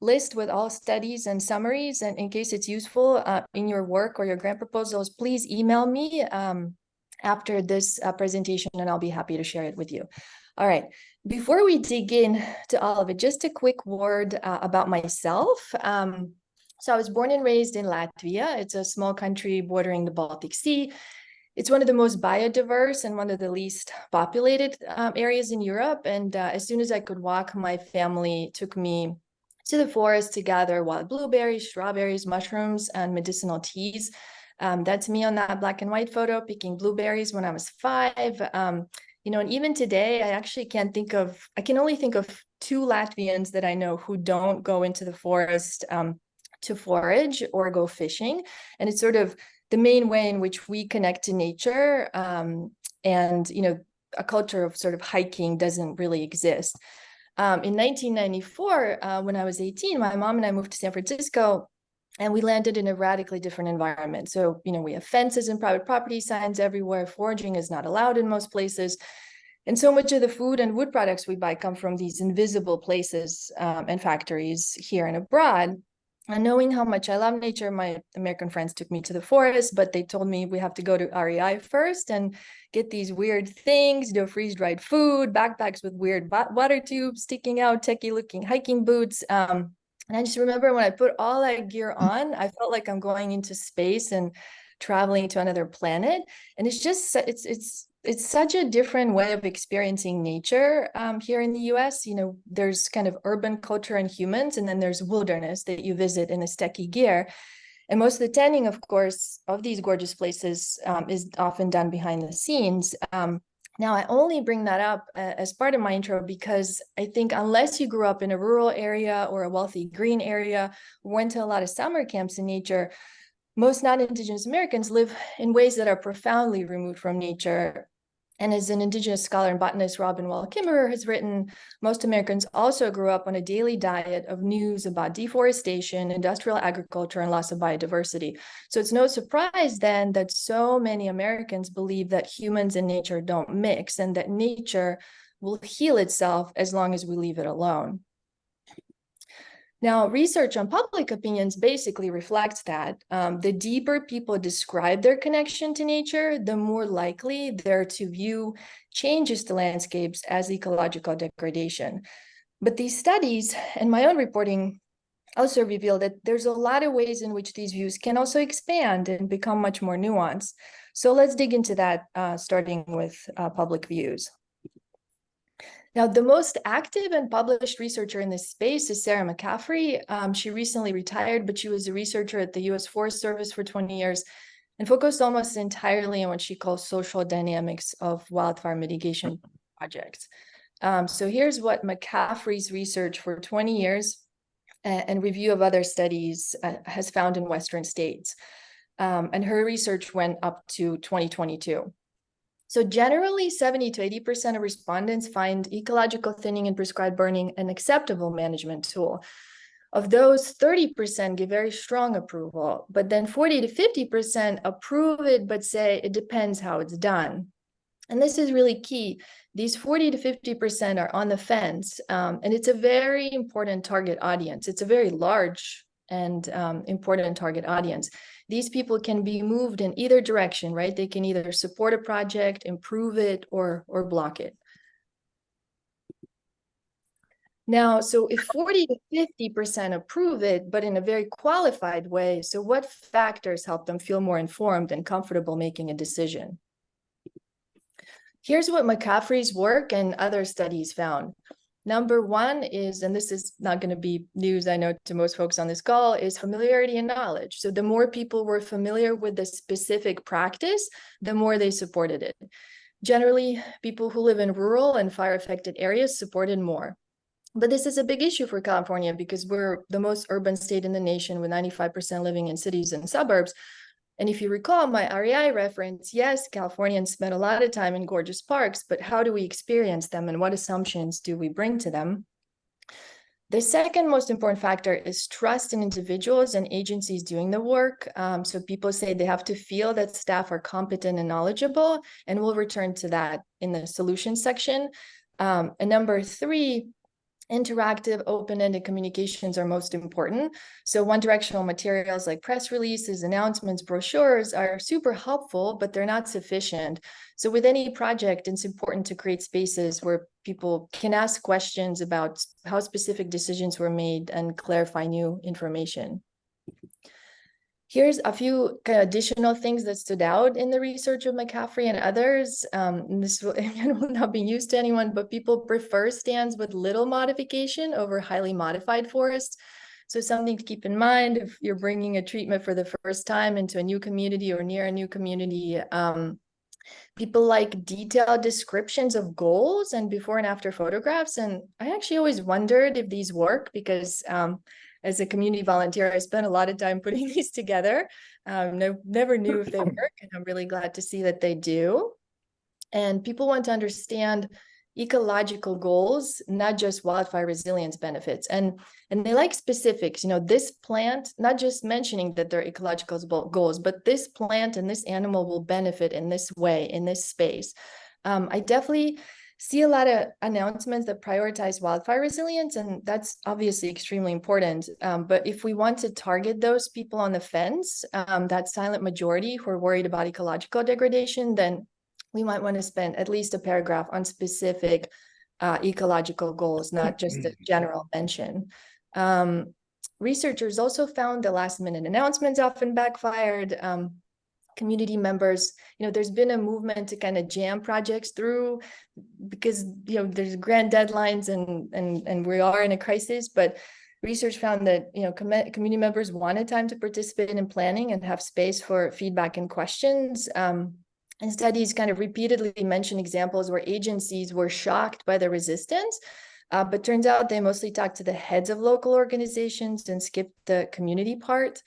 list with all studies and summaries, and in case it's useful in your work or your grant proposals, please email me after this presentation, and I'll be happy to share it with you. All right, before we dig in to all of it, just a quick word about myself. So I was born and raised in Latvia. It's a small country bordering the Baltic Sea. It's one of the most biodiverse and one of the least populated areas in Europe. And as soon as I could walk, my family took me to the forest to gather wild blueberries, strawberries, mushrooms, and medicinal teas. That's me on that black and white photo, picking blueberries when I was 5. And even today, I can only think of 2 Latvians that I know who don't go into the forest to forage or go fishing. And it's sort of the main way in which we connect to nature, and a culture of sort of hiking doesn't really exist. In 1994, when I was 18, my mom and I moved to San Francisco, and we landed in a radically different environment. So, we have fences and private property signs everywhere. Foraging is not allowed in most places. And so much of the food and wood products we buy come from these invisible places and factories here and abroad. And knowing how much I love nature, my American friends took me to the forest, but they told me we have to go to REI first and get these weird things, freeze-dried food, backpacks with weird water tubes sticking out, techie-looking hiking boots. And I just remember when I put all that gear on, I felt like I'm going into space and traveling to another planet. And it's just, it's such a different way of experiencing nature here in the US. There's kind of urban culture and humans, and then there's wilderness that you visit in this techie gear. And most of the tending, of course, of these gorgeous places is often done behind the scenes. Now, I only bring that up as part of my intro because I think unless you grew up in a rural area or a wealthy green area, went to a lot of summer camps in nature, most non-Indigenous Americans live in ways that are profoundly removed from nature. And as an Indigenous scholar and botanist, Robin Wall-Kimmerer has written, most Americans also grew up on a daily diet of news about deforestation, industrial agriculture, and loss of biodiversity. So it's no surprise then that so many Americans believe that humans and nature don't mix and that nature will heal itself as long as we leave it alone. Now, research on public opinions basically reflects that. The deeper people describe their connection to nature, the more likely they're to view changes to landscapes as ecological degradation. But these studies and my own reporting also reveal that there's a lot of ways in which these views can also expand and become much more nuanced. So let's dig into that, starting with public views. Now, the most active and published researcher in this space is Sarah McCaffrey. She recently retired, but she was a researcher at the U.S. Forest Service for 20 years and focused almost entirely on what she calls social dynamics of wildfire mitigation projects. So here's what McCaffrey's research for 20 years and review of other studies has found in Western states. And her research went up to 2022. So generally, 70 to 80% of respondents find ecological thinning and prescribed burning an acceptable management tool. Of those, 30% give very strong approval, but then 40 to 50% approve it, but say it depends how it's done. And this is really key. These 40 to 50% are on the fence, and it's a very important target audience. It's a very large and important target audience. These people can be moved in either direction, right? They can either support a project, improve it, or block it. Now, so if 40 to 50% approve it, but in a very qualified way, so what factors help them feel more informed and comfortable making a decision? Here's what McCaffrey's work and other studies found. Number one is, and this is not going to be news, I know, to most folks on this call, is familiarity and knowledge. So the more people were familiar with the specific practice, the more they supported it. Generally, people who live in rural and fire-affected areas supported more. But this is a big issue for California because we're the most urban state in the nation with 95% living in cities and suburbs. And if you recall my REI reference, yes, Californians spend a lot of time in gorgeous parks, but how do we experience them and what assumptions do we bring to them? The second most important factor is trust in individuals and agencies doing the work. So people say they have to feel that staff are competent and knowledgeable, and we'll return to that in the solutions section. And number three, interactive, open-ended communications are most important. So one-directional materials like press releases, announcements, brochures are super helpful, but they're not sufficient. So with any project, it's important to create spaces where people can ask questions about how specific decisions were made and clarify new information. Here's a few kind of additional things that stood out in the research of McCaffrey and others. This will not be used to anyone, but people prefer stands with little modification over highly modified forests. So something to keep in mind if you're bringing a treatment for the first time into a new community or near a new community. People like detailed descriptions of goals and before and after photographs. And I actually always wondered if these work because as a community volunteer, I spent a lot of time putting these together. Never knew if they work, and I'm really glad to see that they do. And people want to understand ecological goals, not just wildfire resilience benefits. And they like specifics, this plant, not just mentioning that they're ecological goals, but this plant and this animal will benefit in this way, in this space. I definitely see a lot of announcements that prioritize wildfire resilience, and that's obviously extremely important. But if we want to target those people on the fence, that silent majority who are worried about ecological degradation, then we might want to spend at least a paragraph on specific ecological goals, not just a general mention. Researchers also found the last minute announcements often backfired. Community members, there's been a movement to kind of jam projects through because, there's grant deadlines and we are in a crisis, but research found that, community members wanted time to participate in planning and have space for feedback and questions. And studies kind of repeatedly mention examples where agencies were shocked by the resistance, but turns out they mostly talked to the heads of local organizations and skipped the community part.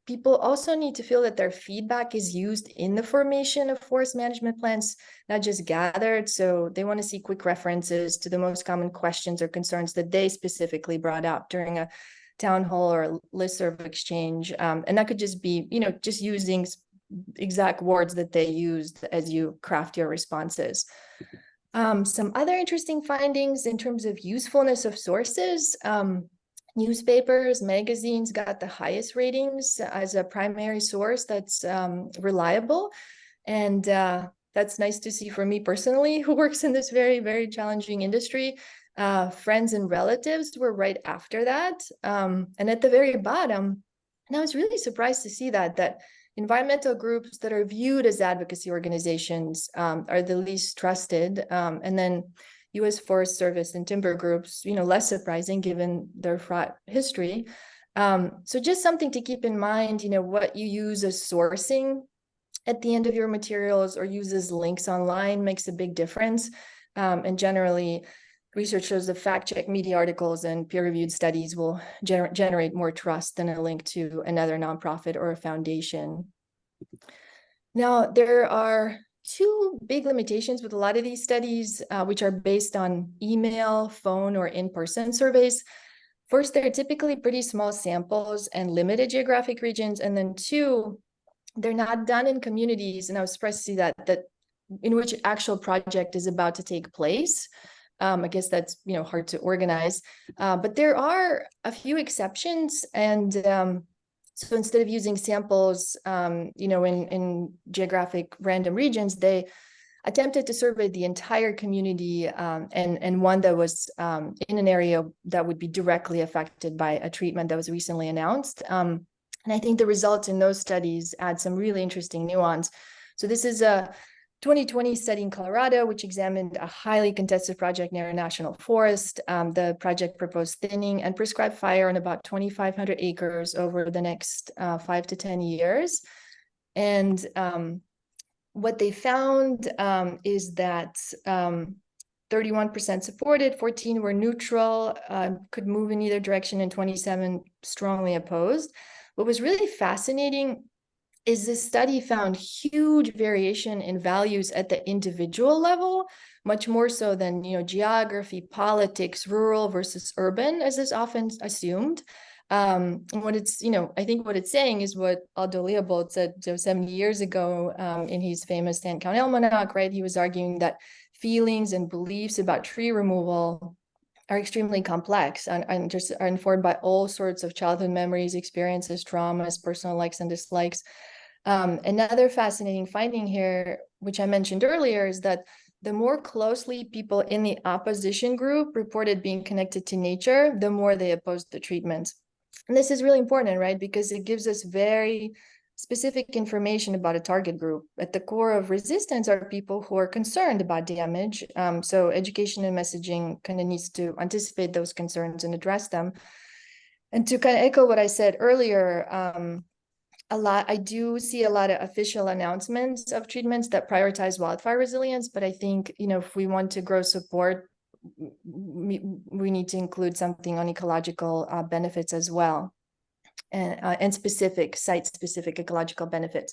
People also need to feel that their feedback is used in the formation of forest management plans, not just gathered. So they want to see quick references to the most common questions or concerns that they specifically brought up during a town hall or listserv exchange. And that could just be, just using exact words that they used as you craft your responses. Some other interesting findings in terms of usefulness of sources. Newspapers, magazines got the highest ratings as a primary source that's reliable. And that's nice to see for me personally, who works in this very, very challenging industry. Friends and relatives were right after that. And at the very bottom, and I was really surprised to see that environmental groups that are viewed as advocacy organizations are the least trusted. And then U.S. Forest Service and timber groups, less surprising given their fraught history. So just something to keep in mind, what you use as sourcing at the end of your materials or use as links online makes a big difference. And generally, research shows that fact-check media articles and peer-reviewed studies will generate more trust than a link to another nonprofit or a foundation. Now, there are two big limitations with a lot of these studies, which are based on email, phone, or in-person surveys. First, they're typically pretty small samples and limited geographic regions. And then two, they're not done in communities. And I was surprised to see that in which actual project is about to take place. I guess that's, hard to organize. But there are a few exceptions. And so instead of using samples, in geographic random regions, they attempted to survey the entire community and one that was in an area that would be directly affected by a treatment that was recently announced. And I think the results in those studies add some really interesting nuance. So this is a 2020 study in Colorado, which examined a highly contested project near a national forest. The project proposed thinning and prescribed fire on about 2,500 acres over the next 5 to 10 years. And what they found is that 31% supported, 14 were neutral, could move in either direction, and 27 strongly opposed. What was really fascinating is this study found huge variation in values at the individual level, much more so than geography, politics, rural versus urban, as is often assumed. And what it's, I think what it's saying is what Aldo Leopold said 70 years ago in his famous 10-count almanac, right? He was arguing that feelings and beliefs about tree removal are extremely complex and just are informed by all sorts of childhood memories, experiences, traumas, personal likes and dislikes. Another fascinating finding here, which I mentioned earlier, is that the more closely people in the opposition group reported being connected to nature, the more they opposed the treatments. And this is really important, right? Because it gives us very specific information about a target group. At the core of resistance are people who are concerned about damage. So education and messaging kind of needs to anticipate those concerns and address them. And to kind of echo what I said earlier, I do see a lot of official announcements of treatments that prioritize wildfire resilience, but I think, if we want to grow support, we need to include something on ecological benefits as well, and site-specific ecological benefits.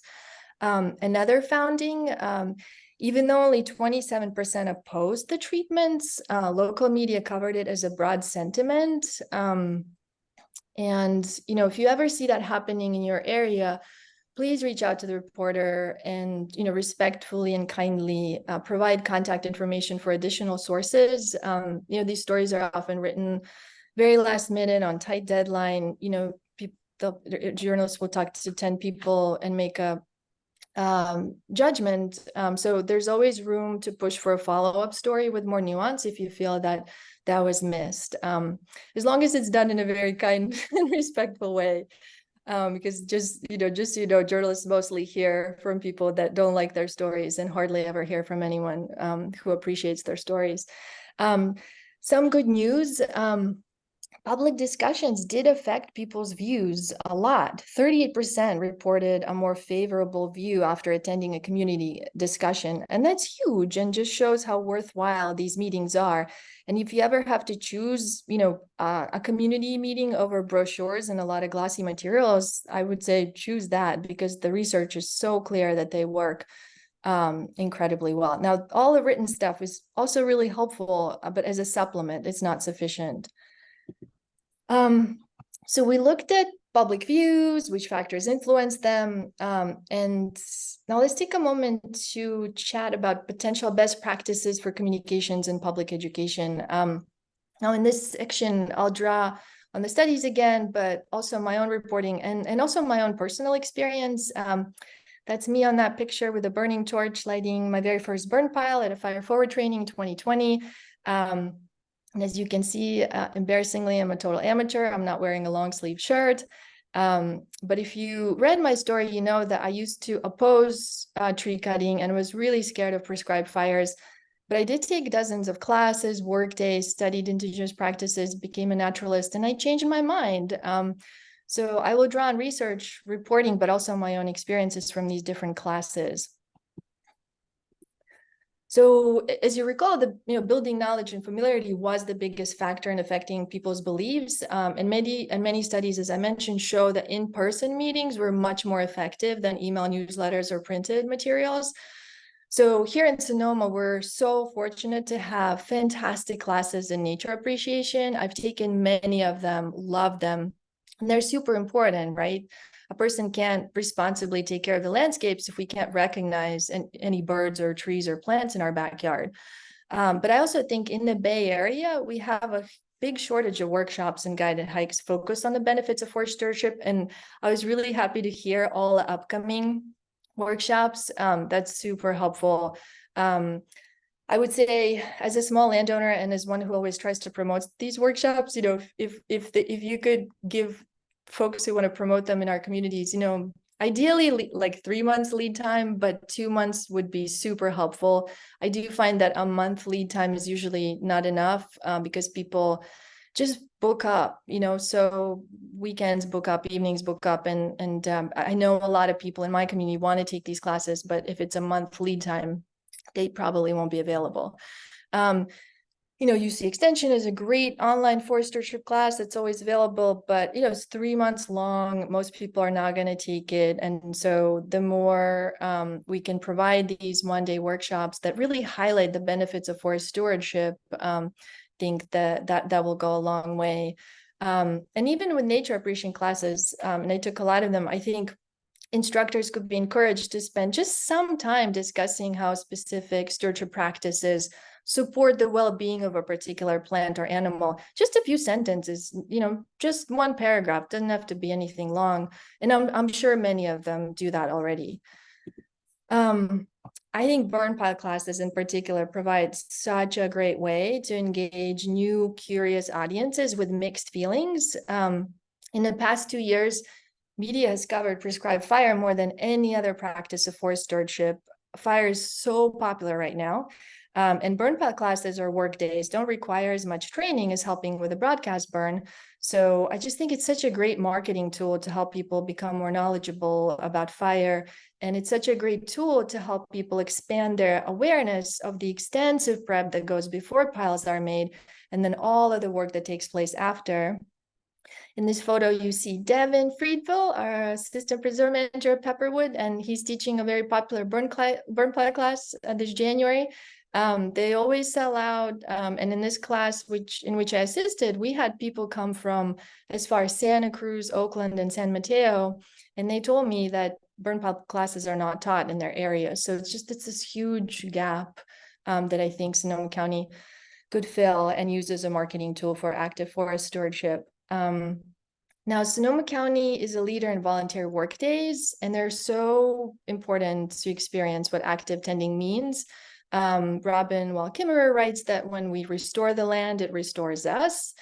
Another finding, even though only 27% opposed the treatments, local media covered it as a broad sentiment. And, if you ever see that happening in your area, please reach out to the reporter and, respectfully and kindly provide contact information for additional sources. These stories are often written very last minute on tight deadline. The journalists will talk to 10 people and make a judgment. So there's always room to push for a follow-up story with more nuance if you feel that that was missed. As long as it's done in a very kind and respectful way. Because just journalists mostly hear from people that don't like their stories and hardly ever hear from anyone who appreciates their stories. Some good news. Public discussions did affect people's views a lot. 38% reported a more favorable view after attending a community discussion. And that's huge and just shows how worthwhile these meetings are. And if you ever have to choose, a community meeting over brochures and a lot of glossy materials, I would say choose that because the research is so clear that they work incredibly well. Now, all the written stuff is also really helpful, but as a supplement, it's not sufficient. So we looked at public views, which factors influence them, and now let's take a moment to chat about potential best practices for communications in public education. Now in this section, I'll draw on the studies again, but also my own reporting and also my own personal experience. That's me on that picture with a burning torch lighting my very first burn pile at a fire forward training in 2020. And as you can see, embarrassingly, I'm a total amateur. I'm not wearing a long sleeve shirt. But if you read my story, you know that I used to oppose tree cutting and was really scared of prescribed fires. But I did take dozens of classes, work days, studied indigenous practices, became a naturalist, and I changed my mind. So I will draw on research, reporting, but also my own experiences from these different classes. So as you recall, building knowledge and familiarity was the biggest factor in affecting people's beliefs. And many studies, as I mentioned, show that in-person meetings were much more effective than email newsletters or printed materials. So here in Sonoma, we're so fortunate to have fantastic classes in nature appreciation. I've taken many of them, love them, and they're super important, right? A person can't responsibly take care of the landscapes if we can't recognize any birds or trees or plants in our backyard. But I also think in the Bay Area, we have a big shortage of workshops and guided hikes focused on the benefits of forest stewardship. And I was really happy to hear all the upcoming workshops. That's super helpful. I would say as a small landowner and as one who always tries to promote these workshops, if you could give folks who want to promote them in our communities, ideally like 3 months lead time, but 2 months would be super helpful. I do find that a month lead time is usually not enough because people just book up, so weekends book up, evenings book up. And I know a lot of people in my community want to take these classes, but if it's a month lead time, they probably won't be available. UC Extension is a great online forest stewardship class that's always available, but it's 3 months long. Most people are not going to take it. And so the more we can provide these one-day workshops that really highlight the benefits of forest stewardship, I think that will go a long way. And even with nature appreciation classes, and I took a lot of them, I think instructors could be encouraged to spend just some time discussing how specific stewardship practices support the well-being of a particular plant or animal. Just a few sentences, just one paragraph, doesn't have to be anything long. And I'm sure many of them do that already. I think burn pile classes in particular provide such a great way to engage new, curious audiences with mixed feelings. In the past 2 years, media has covered prescribed fire more than any other practice of forest stewardship. Fire is so popular right now. And burn pile classes or work days don't require as much training as helping with a broadcast burn. So I just think it's such a great marketing tool to help people become more knowledgeable about fire. And it's such a great tool to help people expand their awareness of the extensive prep that goes before piles are made, and then all of the work that takes place after. In this photo, you see Devin Friedville, our assistant preserve manager at Pepperwood, and he's teaching a very popular burn pile class this January. They always sell out, and in this class, in which I assisted, we had people come from as far as Santa Cruz, Oakland, and San Mateo, and they told me that burn pulp classes are not taught in their area. So it's this huge gap that I think Sonoma County could fill and use as a marketing tool for active forest stewardship. Now, Sonoma County is a leader in volunteer work days, and they're so important to experience what active tending means. Robin Wall Kimmerer writes that when we restore the land, it restores us.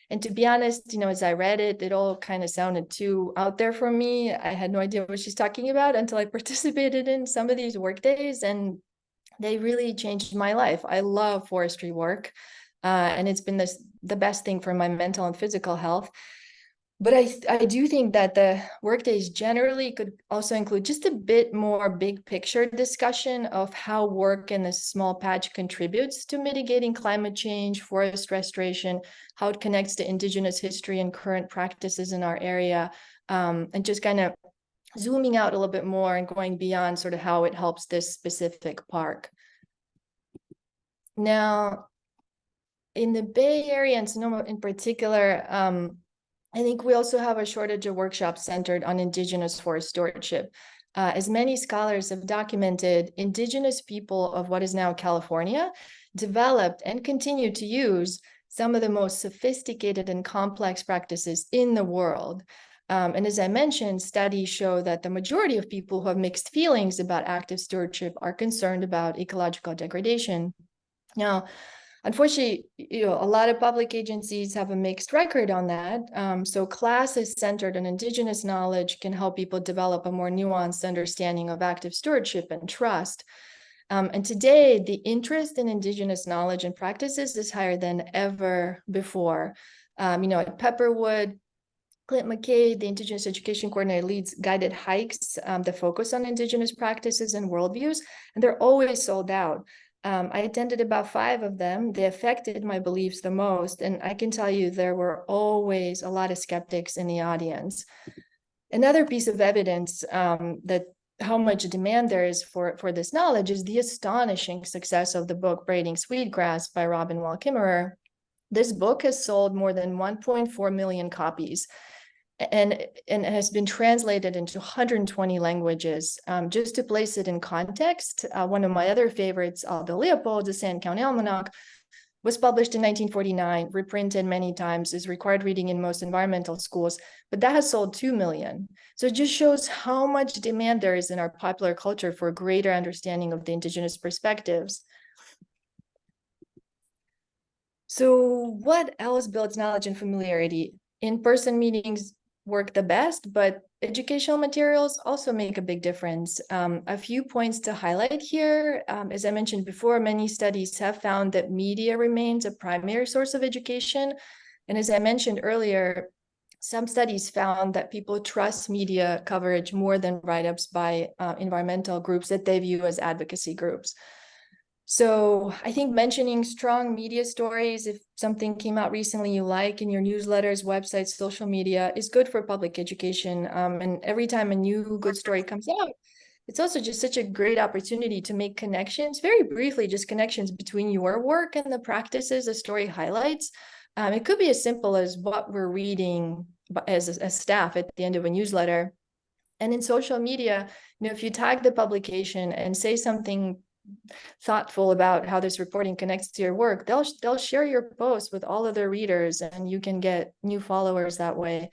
And to be honest, as I read it, it all kind of sounded too out there for me. I had no idea what she's talking about until I participated in some of these work days, and they really changed my life. I love forestry work, and it's been the best thing for my mental and physical health. But I do think that the workdays generally could also include just a bit more big picture discussion of how work in this small patch contributes to mitigating climate change, forest restoration, how it connects to Indigenous history and current practices in our area, and just kind of zooming out a little bit more and going beyond sort of how it helps this specific park. Now, in the Bay Area and Sonoma in particular, I think we also have a shortage of workshops centered on Indigenous forest stewardship. As many scholars have documented, Indigenous people of what is now California developed and continue to use some of the most sophisticated and complex practices in the world. And as I mentioned, studies show that the majority of people who have mixed feelings about active stewardship are concerned about ecological degradation. Now, unfortunately, a lot of public agencies have a mixed record on that. So classes centered on Indigenous knowledge can help people develop a more nuanced understanding of active stewardship and trust. And today, the interest in Indigenous knowledge and practices is higher than ever before. At Pepperwood, Clint McKay, the Indigenous Education Coordinator, leads guided hikes that focus on Indigenous practices and worldviews, and they're always sold out. I attended about 5 of them. They affected my beliefs the most, and I can tell you there were always a lot of skeptics in the audience. Another piece of evidence that how much demand there is for this knowledge is the astonishing success of the book Braiding Sweetgrass by Robin Wall Kimmerer. This book has sold more than 1.4 million copies and has been translated into 120 languages. Just to place it in context, one of my other favorites, Aldo Leopold, the Sand County Almanac, was published in 1949, reprinted many times, is required reading in most environmental schools, but that has sold 2 million. So it just shows how much demand there is in our popular culture for a greater understanding of the Indigenous perspectives. So what else builds knowledge and familiarity? In-person meetings work the best, but educational materials also make a big difference. A few points to highlight here. As I mentioned before, many studies have found that media remains a primary source of education. And as I mentioned earlier, some studies found that people trust media coverage more than write-ups by environmental groups that they view as advocacy groups. So I think mentioning strong media stories, if something came out recently you like in your newsletters, websites, social media, is good for public education. And every time a new good story comes out, it's also just such a great opportunity to make connections, very briefly, just connections between your work and the practices a story highlights. It could be as simple as what we're reading as staff at the end of a newsletter. And in social media, if you tag the publication and say something thoughtful about how this reporting connects to your work, they'll share your post with all of their readers, and you can get new followers that way.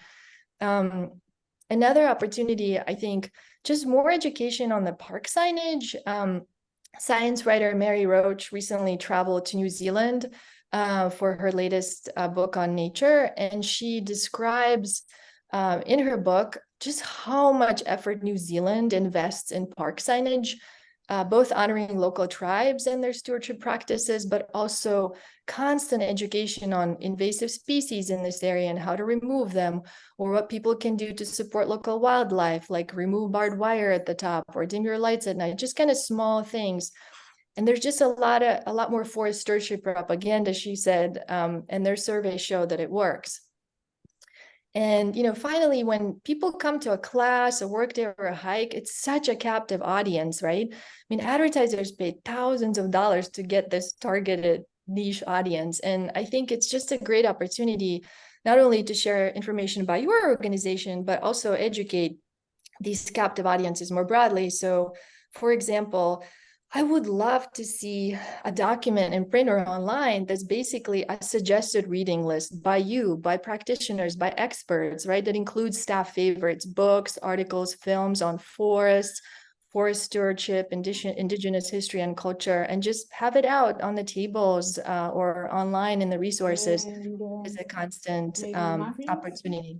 Another opportunity, I think, just more education on the park signage. Science writer Mary Roach recently traveled to New Zealand for her latest book on nature, and she describes in her book just how much effort New Zealand invests in park signage, both honoring local tribes and their stewardship practices, but also constant education on invasive species in this area and how to remove them, or what people can do to support local wildlife, like remove barbed wire at the top or dim your lights at night, just kind of small things. And there's just a lot more forest stewardship propaganda, she said, and their surveys show that it works. And, finally, when people come to a class, a work day, or a hike, it's such a captive audience, right? I mean, advertisers pay thousands of dollars to get this targeted niche audience. And I think it's just a great opportunity, not only to share information about your organization, but also educate these captive audiences more broadly. So, for example, I would love to see a document in print or online that's basically a suggested reading list by you, by practitioners, by experts, right? That includes staff favorites, books, articles, films on forests, forest stewardship, indigenous history and culture, and just have it out on the tables or online in the resources is a constant opportunity.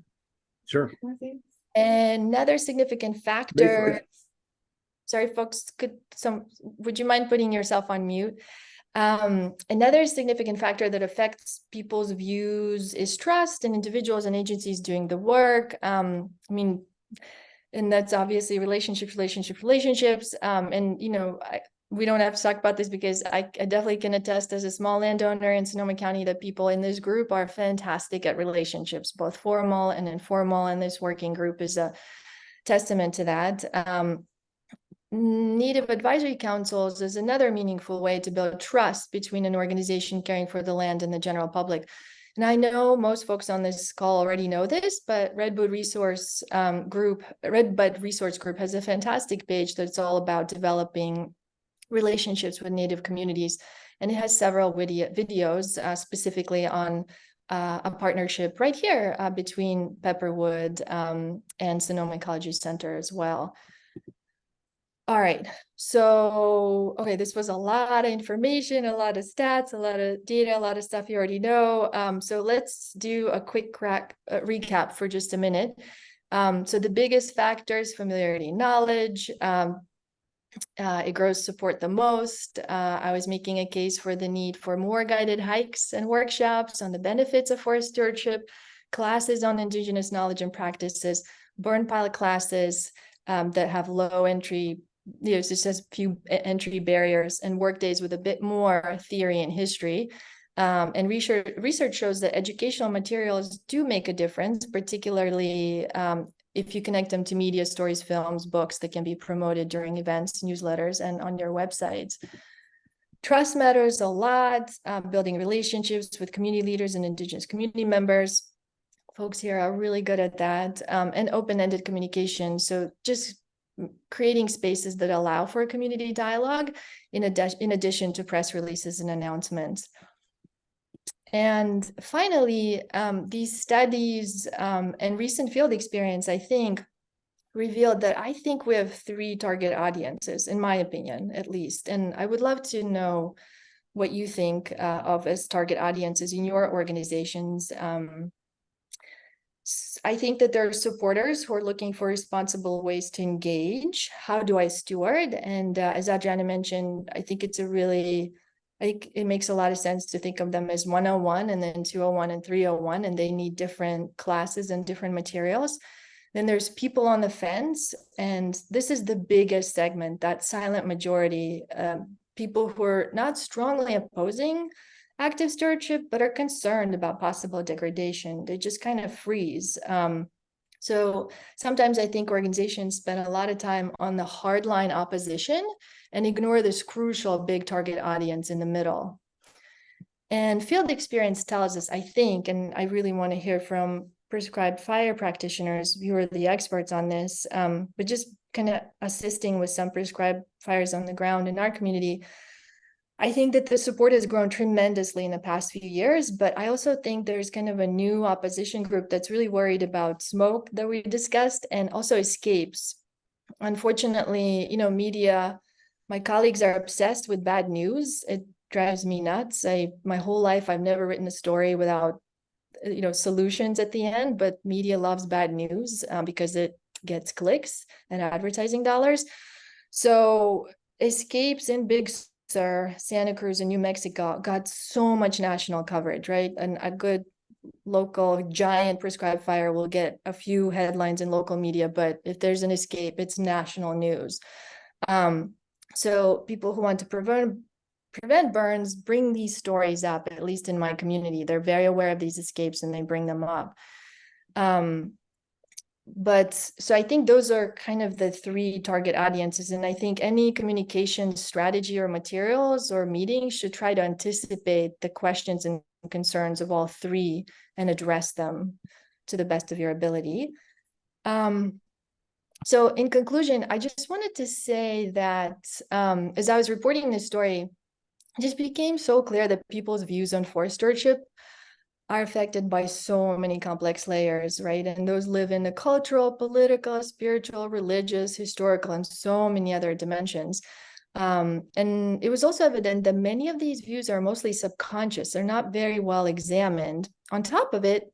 Sure. Another significant factor. Sorry, folks, would you mind putting yourself on mute? Another significant factor that affects people's views is trust in individuals and agencies doing the work. I mean, and that's obviously relationships. And, you know, we don't have to talk about this because I definitely can attest as a small landowner in Sonoma County that people in this group are fantastic at relationships, both formal and informal. And this working group is a testament to that. Native advisory councils is another meaningful way to build trust between an organization caring for the land and the general public. And I know most folks on this call already know this, but Redbud Resource Group has a fantastic page that's all about developing relationships with Native communities. And it has several videos specifically on a partnership right here between Pepperwood and Sonoma Ecology Center as well. All right, so, okay, this was a lot of information, a lot of stats, a lot of data, a lot of stuff you already know. So let's do a quick recap for just a minute. So the biggest factors, familiarity, knowledge, it grows support the most. I was making a case for the need for more guided hikes and workshops on the benefits of forest stewardship, classes on indigenous knowledge and practices, burn pilot classes that have low entry, you know, just has few entry barriers, and work days with a bit more theory and history. And research shows that educational materials do make a difference, particularly if you connect them to media, stories, films, books that can be promoted during events, newsletters, and on your websites. Trust matters a lot, building relationships with community leaders and indigenous community members. Folks here are really good at that, and open-ended communication. So just creating spaces that allow for community dialogue in addition to press releases and announcements. And finally, these studies and recent field experience, I think, revealed that I think we have 3 target audiences, in my opinion, at least. And I would love to know what you think of as target audiences in your organizations. I think that there are supporters who are looking for responsible ways to engage. How do I steward? And as Adriana mentioned, I think it makes a lot of sense to think of them as 101 and then 201 and 301, and they need different classes and different materials. Then there's people on the fence, and this is the biggest segment, that silent majority, people who are not strongly opposing active stewardship, but are concerned about possible degradation. They just kind of freeze. So sometimes I think organizations spend a lot of time on the hardline opposition and ignore this crucial big target audience in the middle. And field experience tells us, I think, and I really want to hear from prescribed fire practitioners, you are the experts on this, but just kind of assisting with some prescribed fires on the ground in our community. I think that the support has grown tremendously in the past few years, but I also think there's kind of a new opposition group that's really worried about smoke that we discussed, and also escapes. Unfortunately, you know, media, my colleagues are obsessed with bad news. It drives me nuts. My whole life, I've never written a story without, you know, solutions at the end, but media loves bad news because it gets clicks and advertising dollars. So escapes in Big Sur, Santa Cruz, and New Mexico got so much national coverage, right? And a good local giant prescribed fire will get a few headlines in local media, but if there's an escape, it's national news. So people who want to prevent burns bring these stories up, at least in my community. They're very aware of these escapes and they bring them up. But so I think those are kind of the 3 target audiences. And I think any communication strategy or materials or meetings should try to anticipate the questions and concerns of all 3 and address them to the best of your ability. So in conclusion, I just wanted to say that as I was reporting this story, it just became so clear that people's views on forest stewardship are affected by so many complex layers, right? And those live in the cultural, political, spiritual, religious, historical, and so many other dimensions. And it was also evident that many of these views are mostly subconscious. They're not very well examined. On top of it,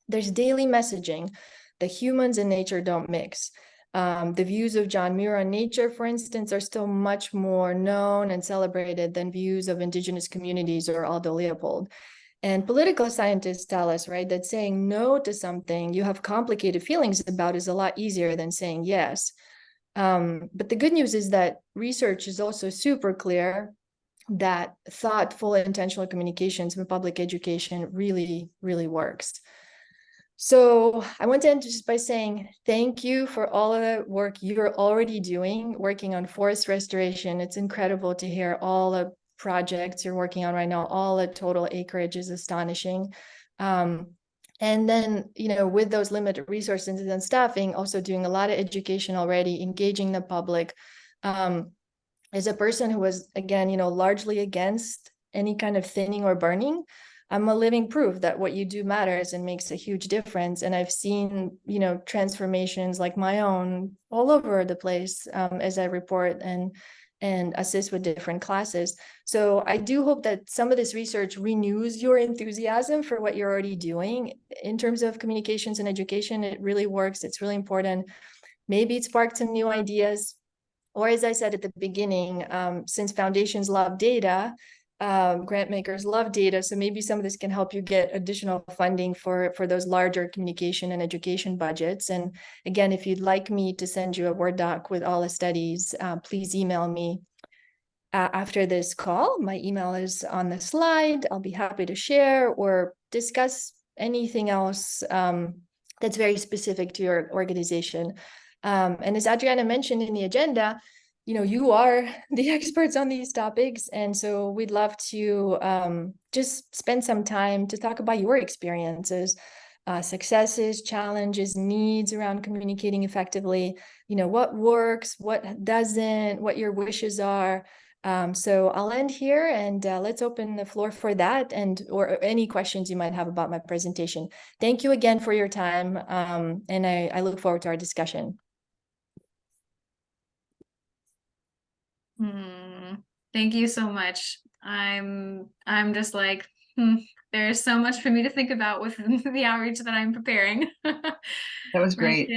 there's daily messaging that humans and nature don't mix. The views of John Muir on nature, for instance, are still much more known and celebrated than views of indigenous communities or Aldo Leopold. And political scientists tell us, right, that saying no to something you have complicated feelings about is a lot easier than saying yes. But the good news is that research is also super clear that thoughtful, intentional communications in public education really, really works. So I want to end just by saying thank you for all of the work you're already doing, working on forest restoration. It's incredible to hear all the projects you're working on right now. All the total acreage is astonishing. And then, with those limited resources and staffing, also doing a lot of education already, engaging the public. As a person who was, again, largely against any kind of thinning or burning, I'm a living proof that what you do matters and makes a huge difference. And I've seen, transformations like my own all over the place as I report and assist with different classes. So I do hope that some of this research renews your enthusiasm for what you're already doing in terms of communications and education. It really works. It's really important. Maybe it sparked some new ideas. Or as I said at the beginning, since foundations love data, grant makers love data, so maybe some of this can help you get additional funding for those larger communication and education budgets. And again, if you'd like me to send you a Word doc with all the studies, please email me after this call. My email is on the slide. I'll be happy to share or discuss anything else that's very specific to your organization. And as Adriana mentioned in the agenda, you are the experts on these topics. And so we'd love to just spend some time to talk about your experiences, successes, challenges, needs around communicating effectively, what works, what doesn't, what your wishes are. So I'll end here and let's open the floor for that or any questions you might have about my presentation. Thank you again for your time. And I look forward to our discussion. Thank you so much. I'm just like, there's so much for me to think about with the outreach that I'm preparing. That was great.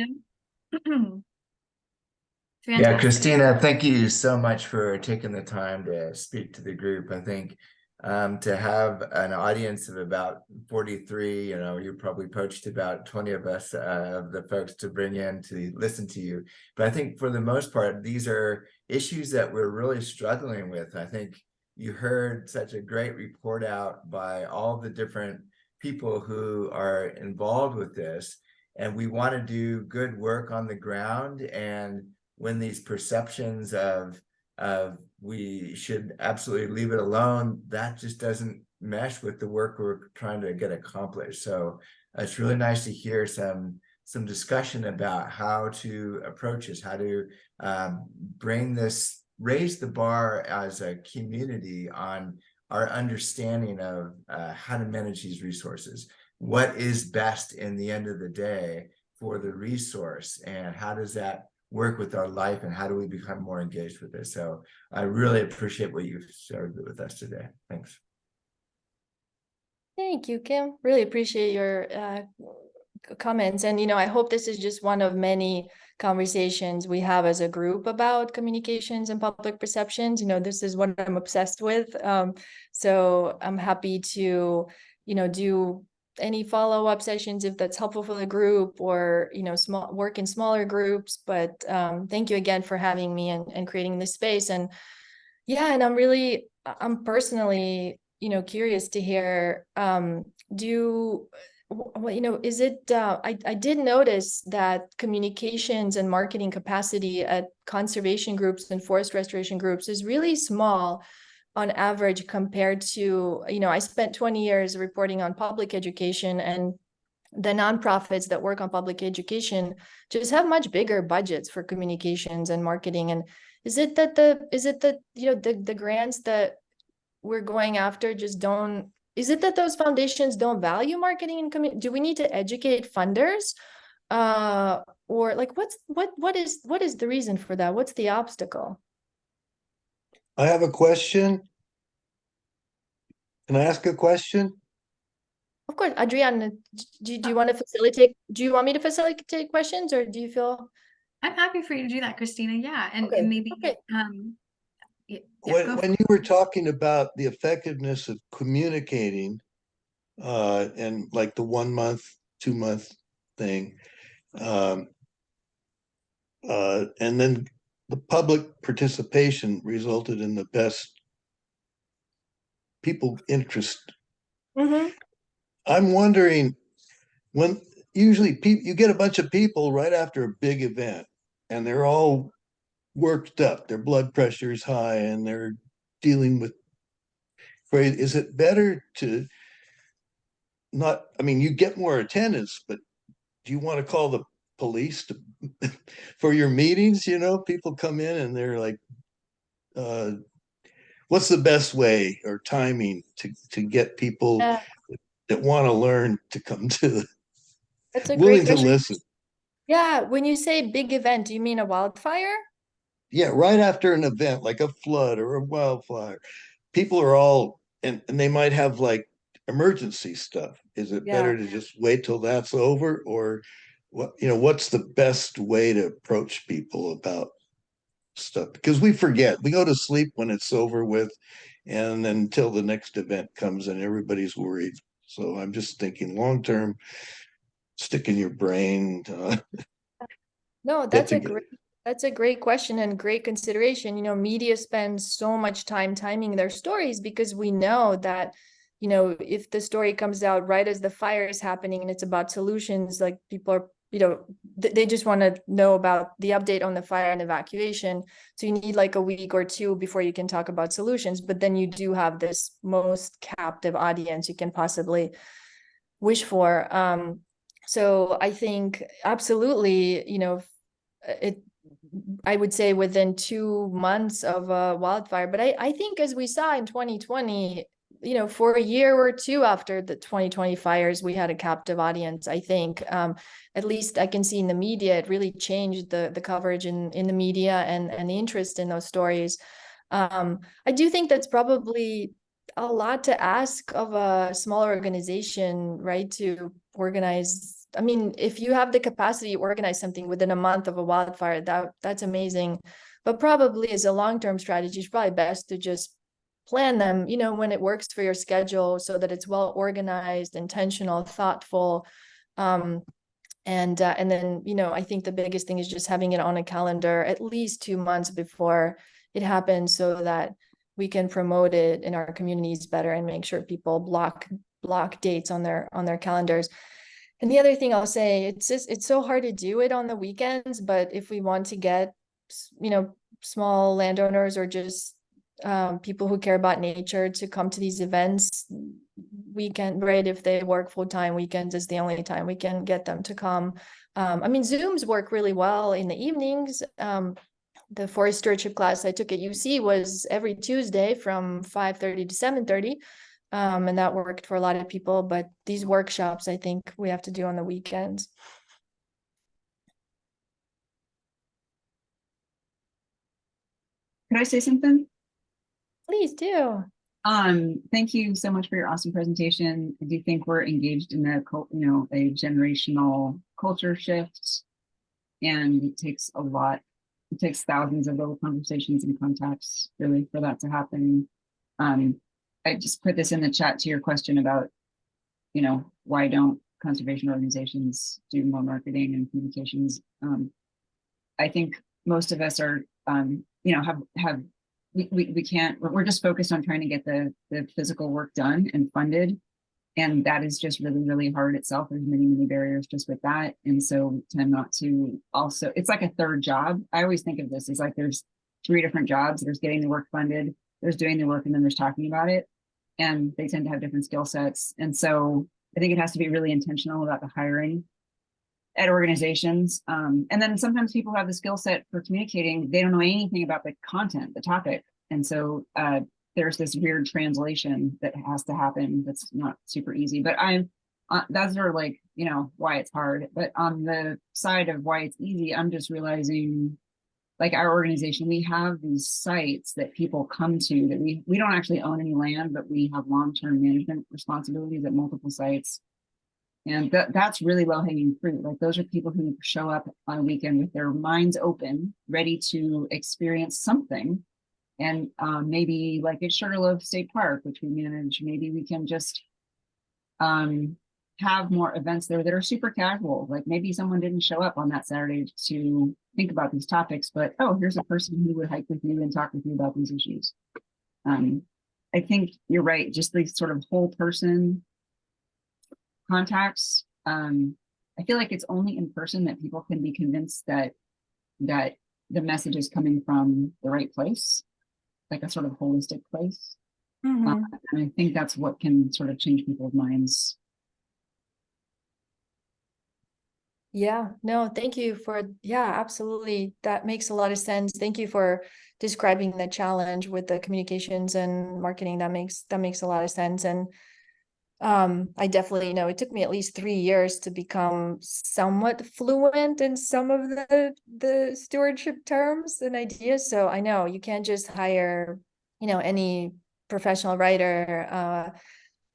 Yeah, Kristina, thank you so much for taking the time to speak to the group. I think to have an audience of about 43, you probably poached about 20 of us, of the folks to bring in to listen to you. But I think for the most part, these are issues that we're really struggling with. I think you heard such a great report out by all the different people who are involved with this. And we want to do good work on the ground. And when these perceptions of we should absolutely leave it alone, that just doesn't mesh with the work we're trying to get accomplished. So it's really nice to hear some discussion about how to approach this, how to raise the bar as a community on our understanding of how to manage these resources. What is best in the end of the day for the resource, and how does that work with our life, and how do we become more engaged with this? So I really appreciate what you've shared with us today. Thanks. Thank you, Kim. Really appreciate your comments. And, I hope this is just one of many conversations we have as a group about communications and public perceptions. This is what I'm obsessed with. So I'm happy to, do any follow-up sessions if that's helpful for the group, or work in smaller groups. But thank you again for having me and creating this space. And yeah, and I'm personally curious to hear, is it I did notice that communications and marketing capacity at conservation groups and forest restoration groups is really small on average compared to, I spent 20 years reporting on public education, and the nonprofits that work on public education just have much bigger budgets for communications and marketing. And is it that the grants that we're going after just don't, is it that those foundations don't value marketing and community? Do we need to educate funders? Or like what is the reason for that? What's the obstacle? I have a question. Can I ask a question? Of course, Adriana, do you want to facilitate? Do you want me to facilitate questions, or do you feel? I'm happy for you to do that, Kristina. Yeah, and, Okay. and maybe When you were talking about the effectiveness of communicating, and like the 1 month, 2 month thing, and then the public participation resulted in the best people interest. Mm-hmm. I'm wondering, when usually you get a bunch of people right after a big event and they're all worked up, their blood pressure is high and they're dealing with, is it better to not, I mean, you get more attendance, but do you want to call the police to for your meetings? You know, people come in and they're like, what's the best way or timing to get people that want to learn to come to the, That's a willing great to listen? Yeah, when you say big event, do you mean a wildfire? Yeah, right after an event like a flood or a wildfire, people are all, and they might have like emergency stuff. Is it better to just wait till that's over, or what, you know, what's the best way to approach people about stuff? Because we forget, we go to sleep when it's over with, and then until the next event comes and everybody's worried. So I'm just thinking long term, stick in your brain. No, that's a great question and great consideration. You know, media spends so much time timing their stories because we know that, you know, if the story comes out right as the fire is happening and it's about solutions, like people are, you know, they just want to know about the update on the fire and evacuation. So you need like a week or two before you can talk about solutions. But then you do have this most captive audience you can possibly wish for. So I think absolutely, you know, I would say within 2 months of a wildfire, but I think as we saw in 2020, you know, for a year or two after the 2020 fires, we had a captive audience. I think, at least I can see in the media, it really changed the coverage in the media and the interest in those stories. I do think that's probably a lot to ask of a smaller organization, right? To organize. I mean, if you have the capacity to organize something within a month of a wildfire, that's amazing. But probably as a long-term strategy, it's probably best to just plan them, you know, when it works for your schedule so that it's well organized, intentional, thoughtful. And then, you know, I think the biggest thing is just having it on a calendar at least 2 months before it happens so that we can promote it in our communities better and make sure people block dates on their calendars. And the other thing I'll say, it's so hard to do it on the weekends, but if we want to get, you know, small landowners or just people who care about nature to come to these events, weekend, right? If they work full-time, weekends is the only time we can get them to come. I mean, Zooms work really well in the evenings. The forest stewardship class I took at UC was every Tuesday from 5:30 to 7:30. And that worked for a lot of people, but these workshops, I think we have to do on the weekends. Could I say something? Please do. Thank you so much for your awesome presentation. I do think we're engaged in a generational culture shift, and it takes a lot. It takes thousands of little conversations and contacts really for that to happen. I just put this in the chat to your question about, you know, why don't conservation organizations do more marketing and communications? I think most of us are, you know, we can't, we're just focused on trying to get the physical work done and funded. And that is just really, really hard itself. There's many, many barriers just with that. And so we tend not to also, it's like a third job. I always think of this as like there's 3 different jobs. There's getting the work funded, there's doing the work, and then there's talking about it. And they tend to have different skill sets. And so I think it has to be really intentional about the hiring at organizations. And then sometimes people have the skill set for communicating. They don't know anything about the content, the topic. And so there's this weird translation that has to happen. That's not super easy, but that's sort of like, you know, why it's hard. But on the side of why it's easy, I'm just realizing, like, our organization, we have these sites that people come to that we don't actually own any land, but we have long-term management responsibilities at multiple sites. And that's really low-hanging fruit. Like, those are people who show up on a weekend with their minds open, ready to experience something. And maybe like at Sugarloaf State Park, which we manage, maybe we can just have more events there that are super casual. Like, maybe someone didn't show up on that Saturday to think about these topics, but oh, here's a person who would hike with you and talk with you about these issues. I think you're right. Just these sort of whole person contacts. I feel like it's only in person that people can be convinced that the message is coming from the right place, like a sort of holistic place. And I think that's what can sort of change people's minds. Yeah, no, thank you for, yeah, absolutely. That makes a lot of sense. Thank you for describing the challenge with the communications and marketing. That makes a lot of sense. And I definitely know it took me at least 3 years to become somewhat fluent in some of the stewardship terms and ideas. So I know you can't just hire, you know, any professional writer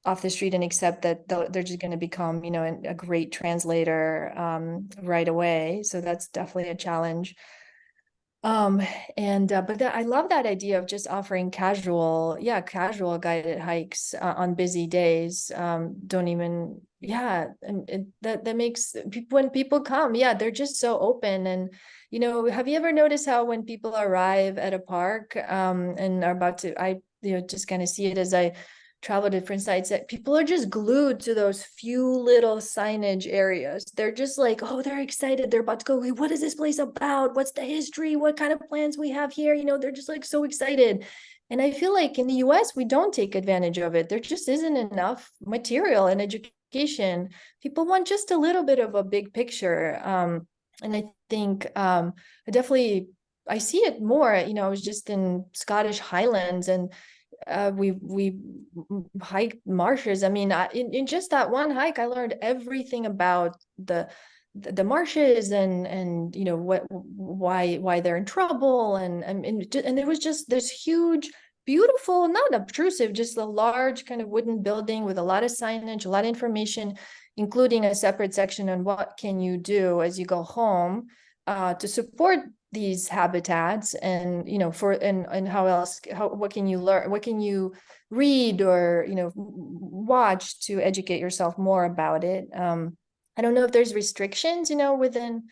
off the street and accept that they're just going to become, you know, a great translator right away. So that's definitely a challenge. But I love that idea of just offering casual guided hikes on busy days. Don't even, yeah, and that makes people, when people come, yeah, they're just so open. And, you know, have you ever noticed how when people arrive at a park and are about to, just kind of see it as I travel to different sites, that people are just glued to those few little signage areas. They're just like, oh, they're excited. They're about to go, what is this place about? What's the history? What kind of plans we have here? You know, they're just like so excited. And I feel like in the US, we don't take advantage of it. There just isn't enough material and education. People want just a little bit of a big picture. And I think I see it more. You know, I was just in Scottish Highlands, and we hiked marshes. I mean, in just that one hike, I learned everything about the marshes and you know why they're in trouble, and there was just this huge, beautiful, not obtrusive, just a large kind of wooden building with a lot of signage, a lot of information, including a separate section on what can you do as you go home to support these habitats, and you know, and what can you learn, what can you read or, you know, watch to educate yourself more about it. I don't know if there's restrictions, you know, within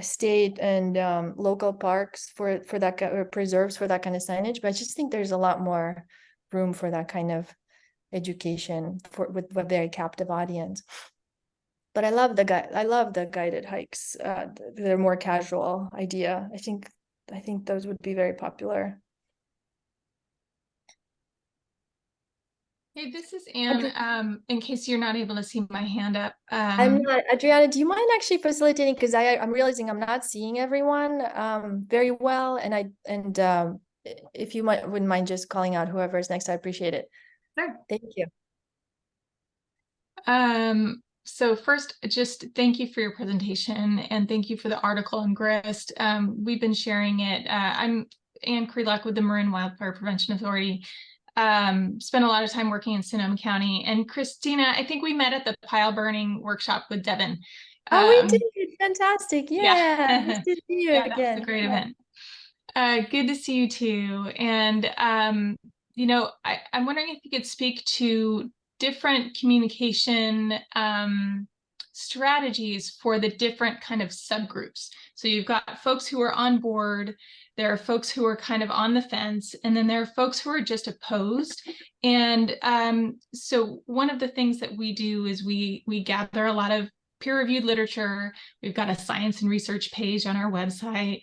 state and local parks for that, or preserves for that kind of signage, but I just think there's a lot more room for that kind of education with a very captive audience. But I love the guided hikes. They're more casual idea. I think those would be very popular. Hey, this is Anne. In case you're not able to see my hand up. I'm not, Adriana, do you mind actually facilitating? Because I'm realizing I'm not seeing everyone very well. And if you wouldn't mind just calling out whoever is next, I appreciate it. Sure. Thank you. So first, just thank you for your presentation, and thank you for the article in Grist. We've been sharing it. I'm Anne Krelock with the Marin Wildfire Prevention Authority. Spent a lot of time working in Sonoma County. And Kristina, I think we met at the pile burning workshop with Devin. Oh, we did. Fantastic. Yeah. Nice to see you yeah, again. That was a great event. Good to see you too. And, you know, I'm wondering if you could speak to different communication strategies for the different kind of subgroups. So you've got folks who are on board, there are folks who are kind of on the fence, and then there are folks who are just opposed. And so one of the things that we do is we gather a lot of peer-reviewed literature. We've got a science and research page on our website.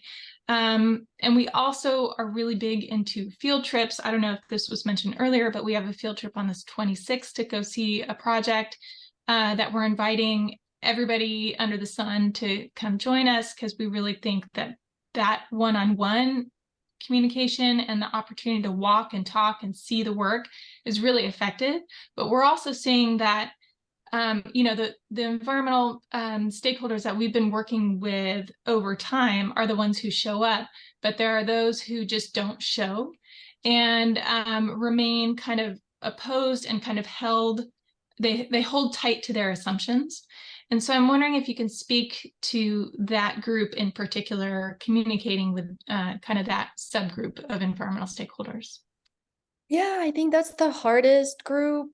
And we also are really big into field trips. I don't know if this was mentioned earlier, but we have a field trip on this 26th to go see a project that we're inviting everybody under the sun to come join us, because we really think that that one-on-one communication and the opportunity to walk and talk and see the work is really effective. But we're also seeing that the environmental stakeholders that we've been working with over time are the ones who show up, but there are those who just don't show and remain kind of opposed and kind of held, they hold tight to their assumptions. And so I'm wondering if you can speak to that group in particular, communicating with kind of that subgroup of environmental stakeholders. Yeah, I think that's the hardest group.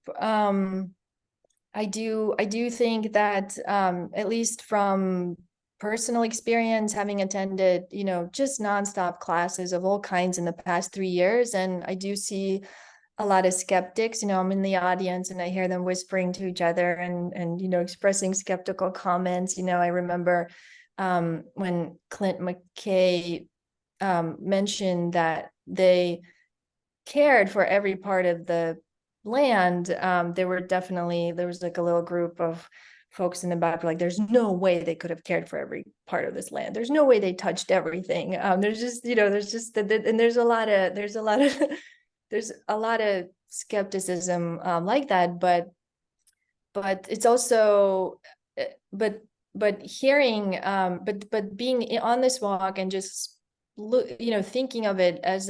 I do think that at least from personal experience, having attended, just nonstop classes of all kinds in the past 3 years, and I do see a lot of skeptics. I'm in the audience and I hear them whispering to each other and expressing skeptical comments. I remember when Clint McKay mentioned that they cared for every part of the land. There was like a little group of folks in the back like, there's no way they could have cared for every part of this land. There's no way they touched everything. There's a lot of skepticism like that, but it's also, but hearing, but being on this walk and just thinking of it as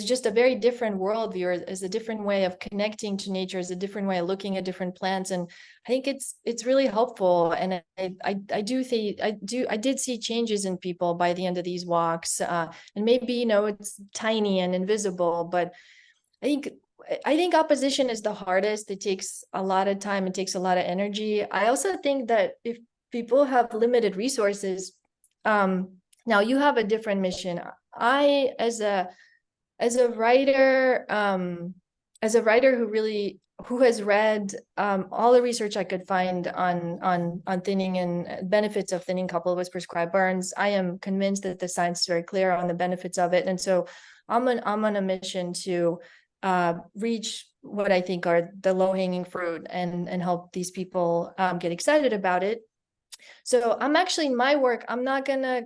just a very different worldview, as a different way of connecting to nature, as a different way of looking at different plants, and I think it's really helpful. And I did see changes in people by the end of these walks, and maybe it's tiny and invisible, but I think opposition is the hardest. It takes a lot of time. It takes a lot of energy. I also think that if people have limited resources, now you have a different mission. I, as a writer who has read all the research I could find on thinning and benefits of thinning coupled with prescribed burns, I am convinced that the science is very clear on the benefits of it. And so I'm on a mission to reach what I think are the low-hanging fruit and help these people get excited about it. So I'm actually, in my work, I'm not gonna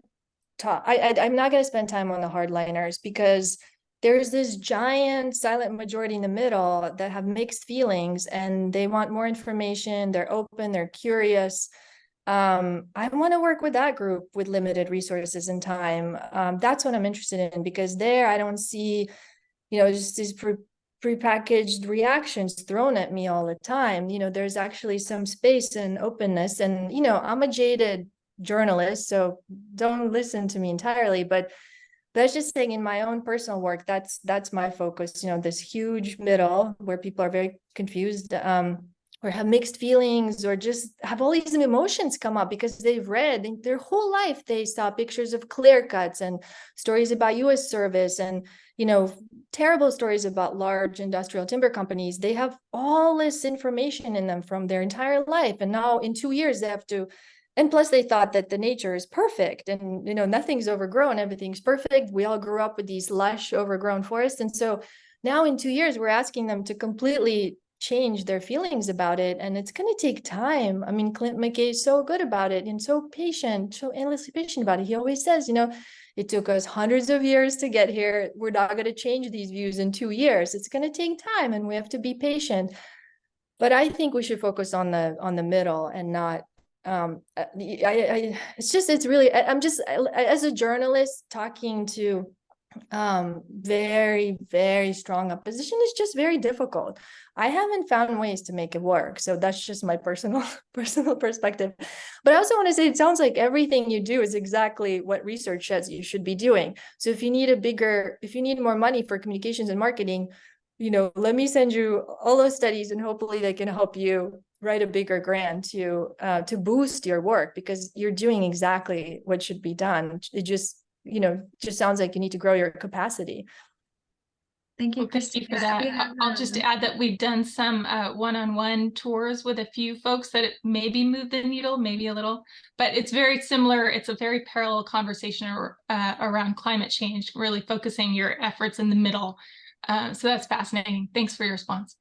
talk, I'm not gonna spend time on the hardliners, because there's this giant silent majority in the middle that have mixed feelings and they want more information, they're open, they're curious. I want to work with that group with limited resources and time. That's what I'm interested in, because there I don't see just these prepackaged reactions thrown at me all the time. There's actually some space and openness, and I'm a jaded journalist, so don't listen to me entirely, but that's just saying, in my own personal work, that's my focus. This huge middle where people are very confused, or have mixed feelings, or just have all these emotions come up because they've read their whole life. They saw pictures of clear cuts and stories about U.S. service and, terrible stories about large industrial timber companies. They have all this information in them from their entire life. And now in 2 years, they have to, and plus they thought that the nature is perfect and, nothing's overgrown, everything's perfect. We all grew up with these lush overgrown forests. And so now in 2 years, we're asking them to completely change their feelings about it, and it's going to take time. I mean, Clint McKay is so good about it and so patient, so endlessly patient about it. He always says, it took us hundreds of years to get here. We're not going to change these views in 2 years. It's going to take time, and we have to be patient. But I think we should focus on the middle and not. It's really. I'm just, as a journalist, talking to very, very strong opposition is just very difficult. I haven't found ways to make it work. So that's just my personal perspective. But I also want to say, it sounds like everything you do is exactly what research says you should be doing. So if you need more money for communications and marketing, let me send you all those studies, and hopefully they can help you write a bigger grant to boost your work, because you're doing exactly what should be done. It just sounds like you need to grow your capacity. Thank you, Well, thank you Kristina. for that. I'll just add that we've done some one-on-one tours with a few folks that it maybe moved the needle, maybe a little, but it's very similar. It's a very parallel conversation around climate change, really focusing your efforts in the middle. So that's fascinating. Thanks for your response.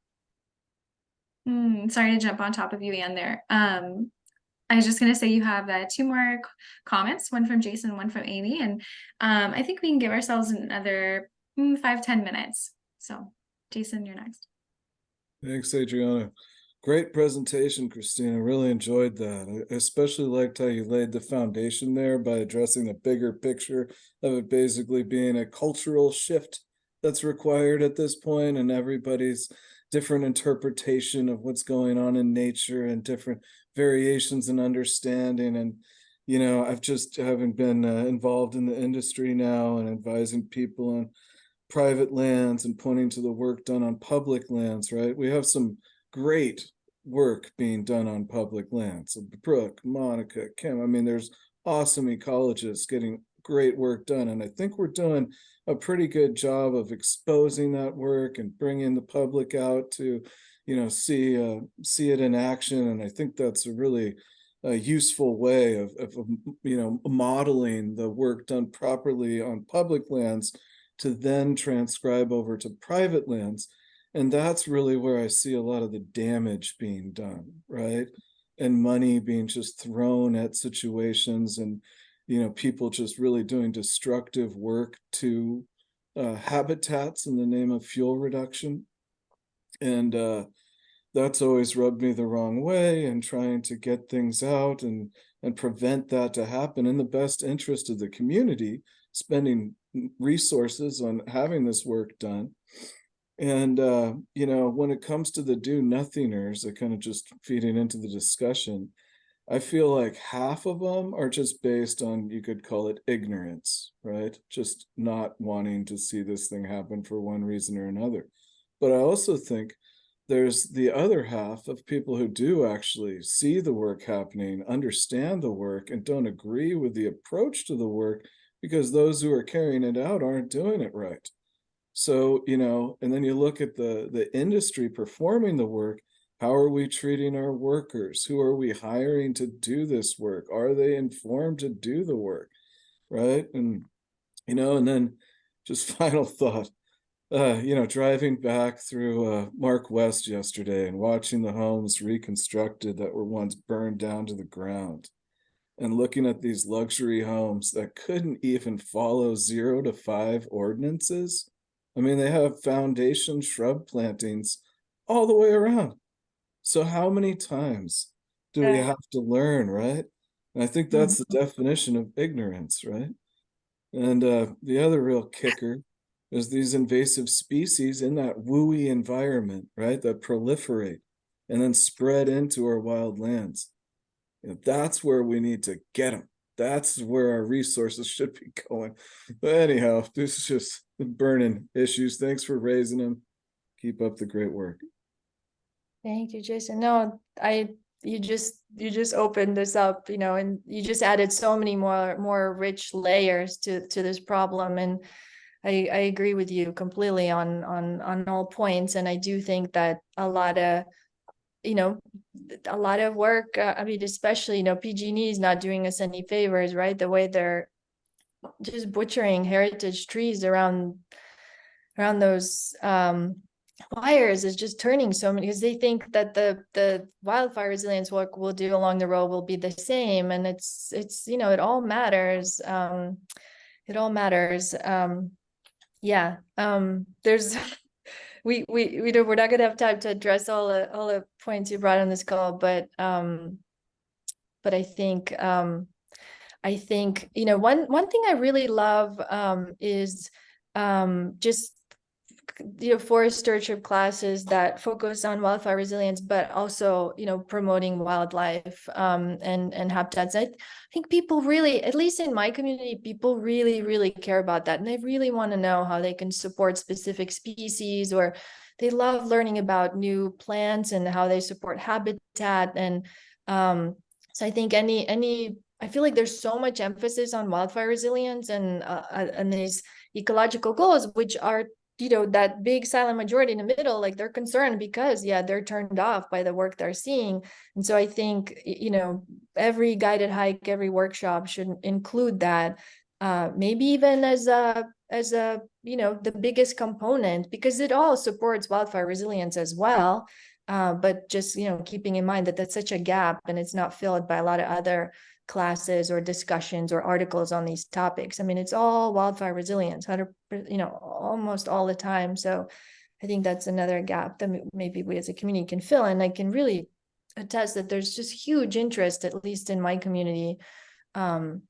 Sorry to jump on top of you, Anne, there. I was just going to say you have two more comments, one from Jason, one from Amy, and I think we can give ourselves another 5-10 minutes. So Jason, you're next. Thanks, Adriana. Great presentation, Kristina. Really enjoyed that. I especially liked how you laid the foundation there by addressing the bigger picture of it basically being a cultural shift that's required at this point, and everybody's different interpretation of what's going on in nature and different variations in understanding. And you know, I've just having been involved in the industry now and advising people on private lands and pointing to the work done on public lands, right? We have some great work being done on public lands. Brooke, Monica, Kim, I mean, there's awesome ecologists getting great work done. And I think we're doing a pretty good job of exposing that work and bringing the public out to, you know, see it in action. And I think that's a really useful way of you know, modeling the work done properly on public lands to then transcribe over to private lands. And that's really where I see a lot of the damage being done, right? And money being just thrown at situations, and, you know, people just really doing destructive work to habitats in the name of fuel reduction. And that's always rubbed me the wrong way, and trying to get things out and prevent that to happen in the best interest of the community, spending resources on having this work done. And you know, when it comes to the do-nothingers, that kind of just feeding into the discussion, I feel like half of them are just based on, you could call it ignorance, right? Just not wanting to see this thing happen for one reason or another. But I also think there's the other half of people who do actually see the work happening, understand the work, and don't agree with the approach to the work, because those who are carrying it out aren't doing it right. So, you know, and then you look at the industry performing the work. How are we treating our workers? Who are we hiring to do this work? Are they informed to do the work? Right? And, you know, and then just final thought, you know, driving back through Mark West yesterday and watching the homes reconstructed that were once burned down to the ground, and looking at these luxury homes that couldn't even follow 0 to 5 ordinances. I mean, they have foundation shrub plantings all the way around. So how many times do we have to learn, right? And I think that's the definition of ignorance, right? And the other real kicker is these invasive species in that wooey environment, right, that proliferate and then spread into our wild lands. You know, that's where we need to get them. That's where our resources should be going. But anyhow, this is just burning issues. Thanks for raising them. Keep up the great work. Thank you, Jason. No, you just opened this up, you know, and you just added so many more rich layers to this problem. And I agree with you completely on all points. And I do think that a lot of work, I mean, especially, you know, PG&E is not doing us any favors, right? The way they're just butchering heritage trees around those fires is just turning so many, because they think that the wildfire resilience work we'll do along the road will be the same. And it's you know, it all matters. Yeah. There's we're not gonna have time to address all the points you brought on this call, but I think you know, one thing I really love is just, you know, forest stewardship classes that focus on wildfire resilience, but also, you know, promoting wildlife and habitats. I think people really, at least in my community, people really care about that, and they really want to know how they can support specific species, or they love learning about new plants and how they support habitat. And so I think I feel like there's so much emphasis on wildfire resilience and these ecological goals, which are that big silent majority in the middle, like they're concerned because they're turned off by the work they're seeing. And so I think, every guided hike, every workshop should include that, maybe even as a the biggest component, because it all supports wildfire resilience as well. But just, keeping in mind that that's such a gap and it's not filled by a lot of other classes or discussions or articles on these topics. I mean, it's all wildfire resilience, 100%, almost all the time. So I think that's another gap that maybe we as a community can fill. And I can really attest that there's just huge interest, at least in my community, to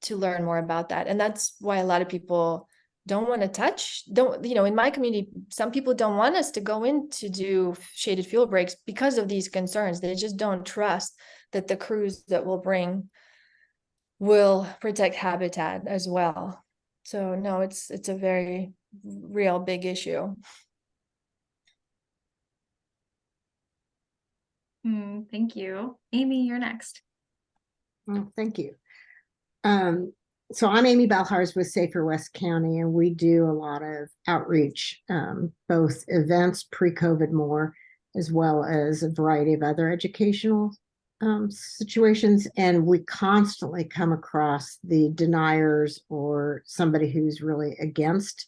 learn more about that. And that's why a lot of people don't want to in my community, some people don't want us to go in to do shaded fuel breaks because of these concerns. They just don't trust that the crews that we'll bring will protect habitat as well. So no, it's a very real big issue. Thank you. Amy, you're next. Well, thank you. So I'm Amy Balhars with Safer West County, and we do a lot of outreach, both events pre-COVID more, as well as a variety of other educational situations. And we constantly come across the deniers or somebody who's really against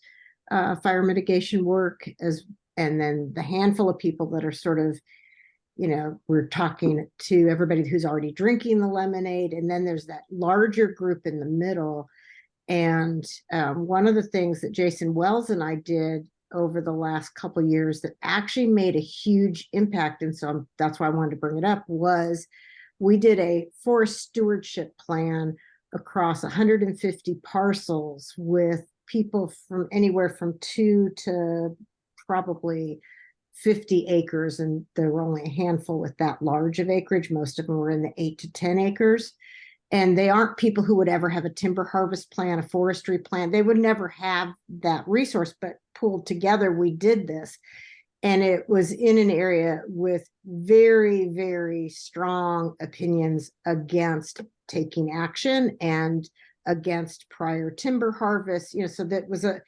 fire mitigation work, and then the handful of people that are sort of, we're talking to everybody who's already drinking the lemonade. And then there's that larger group in the middle. And one of the things that Jason Wells and I did over the last couple of years that actually made a huge impact, and so that's why I wanted to bring it up, was we did a forest stewardship plan across 150 parcels with people from anywhere from 2 to probably 50 acres, and there were only a handful with that large of acreage. Most of them were in the 8 to 10 acres. And they aren't people who would ever have a timber harvest plan, a forestry plan. They would never have that resource, but pulled together, we did this. And it was in an area with very, very strong opinions against taking action and against prior timber harvest. So that was it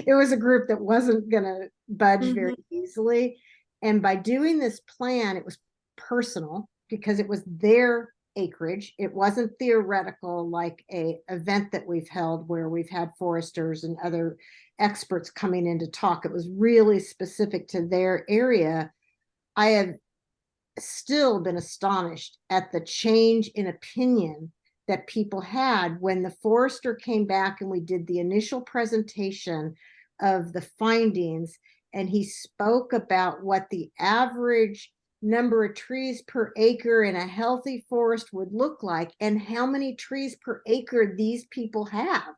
was a group that wasn't going to budge very easily. And by doing this plan, it was personal because it was their acreage. It wasn't theoretical like a event that we've held where we've had foresters and other experts coming in to talk. It was really specific to their area. I have still been astonished at the change in opinion that people had when the forester came back and we did the initial presentation of the findings, and he spoke about what the average number of trees per acre in a healthy forest would look like and how many trees per acre these people have.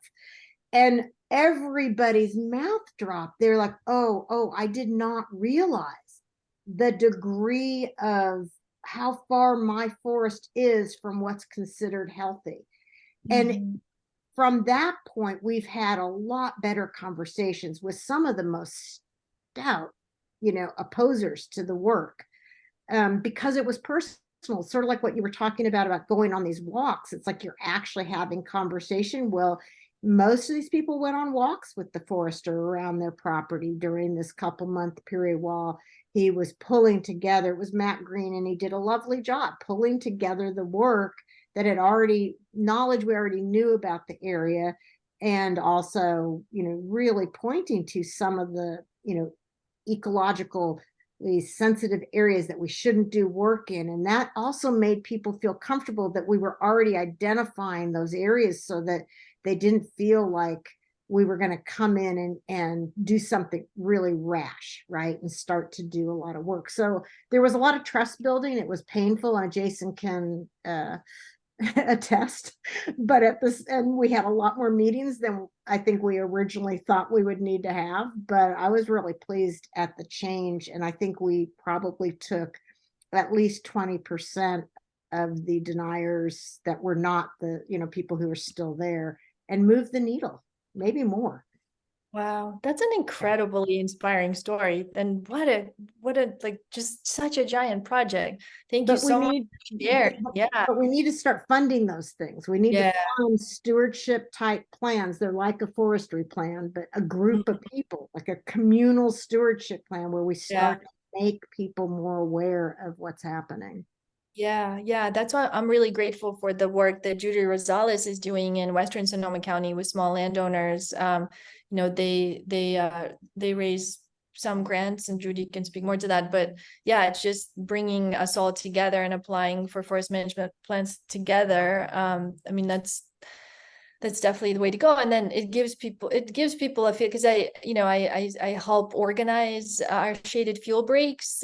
And everybody's mouth dropped. They're like, oh, I did not realize the degree of how far my forest is from what's considered healthy. And from that point, we've had a lot better conversations with some of the most stout, opposers to the work, because it was personal, sort of like what you were talking about going on these walks. It's like you're actually having conversation. Well, most of these people went on walks with the forester around their property during this couple-month period while he was pulling together. It was Matt Green, and he did a lovely job pulling together the work that knowledge we already knew about the area, and also, really pointing to some of the, ecologically sensitive areas that we shouldn't do work in. And that also made people feel comfortable that we were already identifying those areas so that they didn't feel like we were going to come in and do something really rash, right? And start to do a lot of work. So there was a lot of trust building. It was painful, and Jason can attest, but and we had a lot more meetings than I think we originally thought we would need to have. But I was really pleased at the change. And I think we probably took at least 20% of the deniers that were not the, people who are still there, and moved the needle, maybe more. Wow, that's an incredibly inspiring story. And what a like just such a giant project. Thank you But we so much need, for sharing. Yeah. but we need to start funding those things. We need Yeah. to fund stewardship type plans. They're like a forestry plan, but a group of people, like a communal stewardship plan where we start to make people more aware of what's happening. Yeah, that's why I'm really grateful for the work that Judy Rosales is doing in Western Sonoma County with small landowners. You know, they raise some grants, and Judy can speak more to that. But yeah, it's just bringing us all together and applying for forest management plans together. I mean, that's definitely the way to go. And then it gives people a feel, because I help organize our shaded fuel breaks.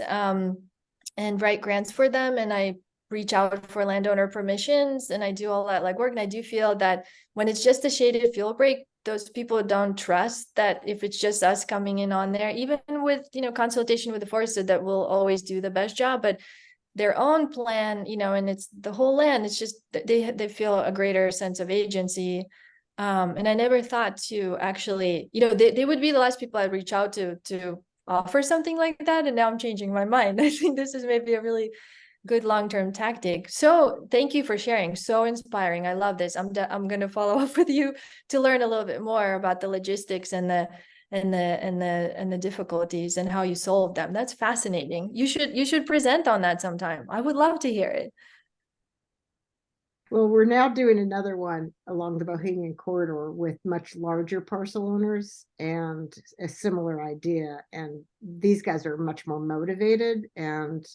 And write grants for them, and I reach out for landowner permissions, and I do all that like work. And I do feel that when it's just a shaded fuel break, those people don't trust that if it's just us coming in on there, even with consultation with the forester, that we'll always do the best job. But their own plan, and it's the whole land, it's just they feel a greater sense of agency. And I never thought to actually, they would be the last people I'd reach out to offer something like that. And now I'm changing my mind. I think this is maybe a really good long-term tactic. So thank you for sharing. So inspiring. I love this. I'm going to follow up with you to learn a little bit more about the logistics and the difficulties and how you solve them. That's fascinating. You should present on that sometime. I would love to hear it. Well, we're now doing another one along the Bohemian corridor with much larger parcel owners, and a similar idea. And these guys are much more motivated, and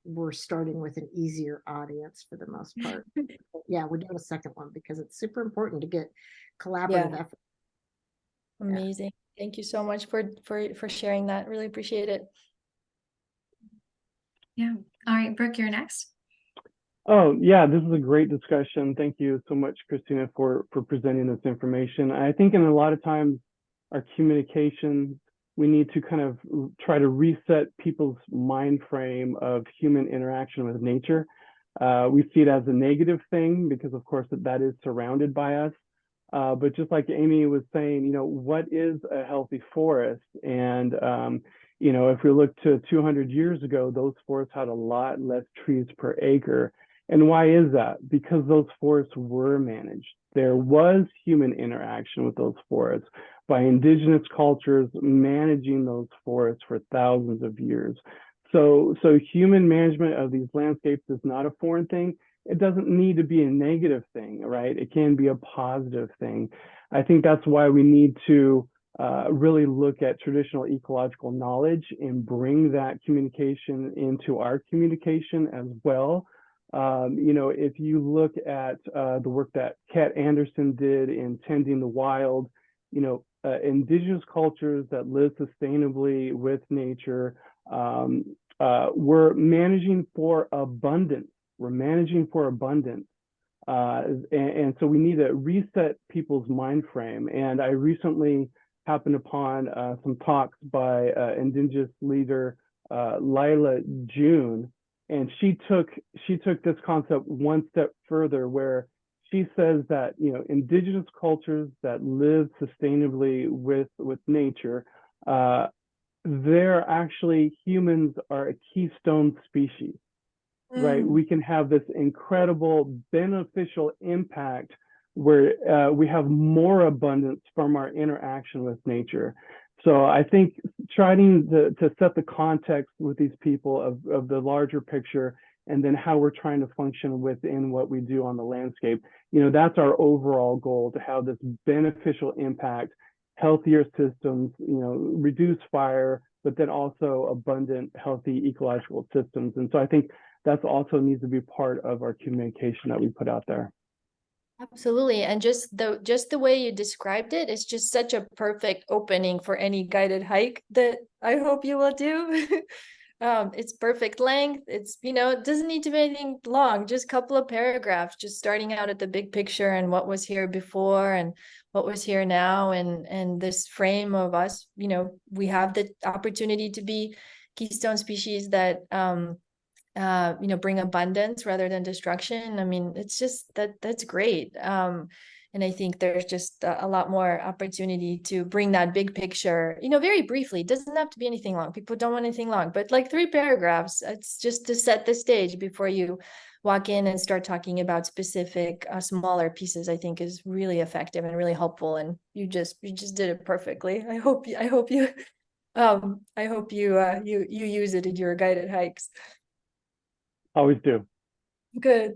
we're starting with an easier audience for the most part. Yeah, we're doing a second one because it's super important to get collaborative effort. Amazing. Thank you so much for sharing that. Really appreciate it. Yeah. All right, Brooke, you're next. Oh, yeah, this is a great discussion. Thank you so much, Kristina, for presenting this information. I think in a lot of times, our communication, we need to kind of try to reset people's mind frame of human interaction with nature. We see it as a negative thing because, of course, that is surrounded by us. But just like Amy was saying, what is a healthy forest? And if we look to 200 years ago, those forests had a lot less trees per acre. And why is that? Because those forests were managed. There was human interaction with those forests by indigenous cultures managing those forests for thousands of years. So human management of these landscapes is not a foreign thing. It doesn't need to be a negative thing, right? It can be a positive thing. I think that's why we need to really look at traditional ecological knowledge and bring that communication into our communication as well. If you look at the work that Kat Anderson did in Tending the Wild, indigenous cultures that live sustainably with nature, we're managing for abundance. We're managing for abundance. And so we need to reset people's mind frame. And I recently happened upon some talks by indigenous leader Lila June. And she took this concept one step further, where she says that indigenous cultures that live sustainably with nature, they're actually, humans are a keystone species, right? We can have this incredible beneficial impact where we have more abundance from our interaction with nature. So I think trying to set the context with these people of the larger picture, and then how we're trying to function within what we do on the landscape, that's our overall goal, to have this beneficial impact, healthier systems, reduce fire, but then also abundant, healthy ecological systems. And so I think that's also needs to be part of our communication that we put out there. Absolutely. And just the way you described it is just such a perfect opening for any guided hike that I hope you will do. It's perfect length. It's, it doesn't need to be anything long, just a couple of paragraphs, just starting out at the big picture and what was here before and what was here now. And this frame of us, we have the opportunity to be keystone species that, bring abundance rather than destruction. I mean, it's just that's great. And I think there's just a lot more opportunity to bring that big picture, very briefly. It doesn't have to be anything long. People don't want anything long, but like 3 paragraphs. It's just to set the stage before you walk in and start talking about specific smaller pieces, I think is really effective and really helpful. And you just did it perfectly. I hope you use it in your guided hikes. Always do. Good.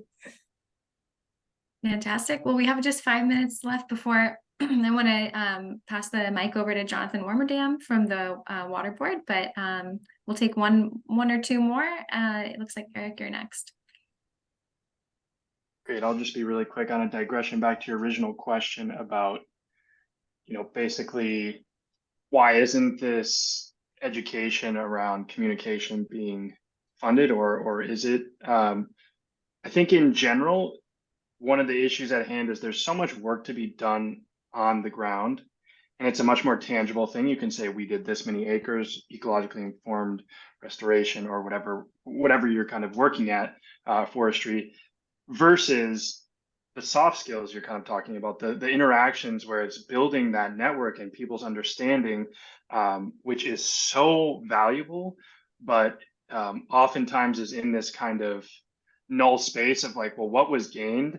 Fantastic. Well, we have just 5 minutes left before I want to pass the mic over to Jonathan Warmerdam from the water board, but we'll take one or two more. It looks like Eric, you're next. Great. I'll just be really quick on a digression back to your original question about, basically, why isn't this education around communication being funded, or is it? I think in general, one of the issues at hand is there's so much work to be done on the ground, and it's a much more tangible thing. You can say we did this many acres, ecologically informed restoration, or whatever you're kind of working at, forestry, versus the soft skills you're kind of talking about, the interactions where it's building that network and people's understanding, which is so valuable, but oftentimes is in this kind of null space of like, well, what was gained?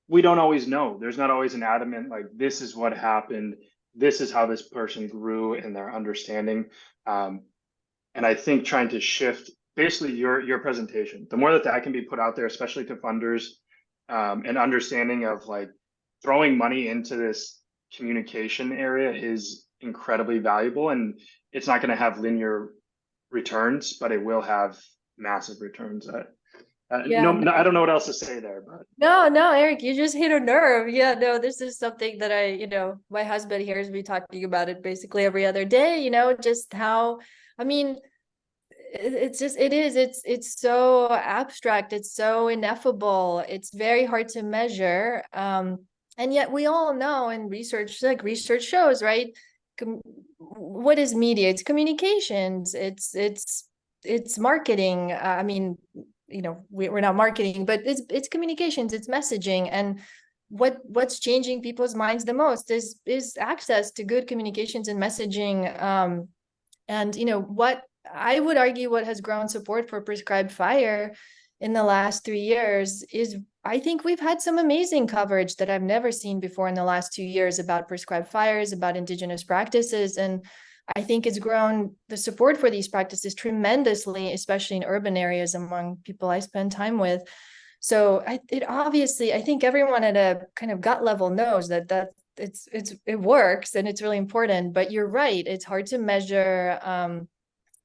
We don't always know. There's not always an adamant, like, this is what happened. This is how this person grew in their understanding. And I think trying to shift basically your presentation, the more that can be put out there, especially to funders, and understanding of like throwing money into this communication area is incredibly valuable. And it's not going to have linear returns, but it will have massive returns. Yeah. No, I don't know what else to say there, but No, Eric, you just hit a nerve. Yeah, no, this is something that my husband hears me talking about it basically every other day, just how, I mean, it's so abstract, it's so ineffable, it's very hard to measure. And yet we all know, and research shows, right? What is media? It's communications, it's marketing. I mean, we're not marketing, but it's communications, it's messaging. And what's changing people's minds the most is access to good communications and messaging. And what I would argue, what has grown support for prescribed fire in the last 3 years is, I think we've had some amazing coverage that I've never seen before in the last 2 years about prescribed fires, about Indigenous practices. And I think it's grown the support for these practices tremendously, especially in urban areas among people I spend time with. So obviously, I think everyone at a kind of gut level knows that it works and it's really important. But you're right, it's hard to measure.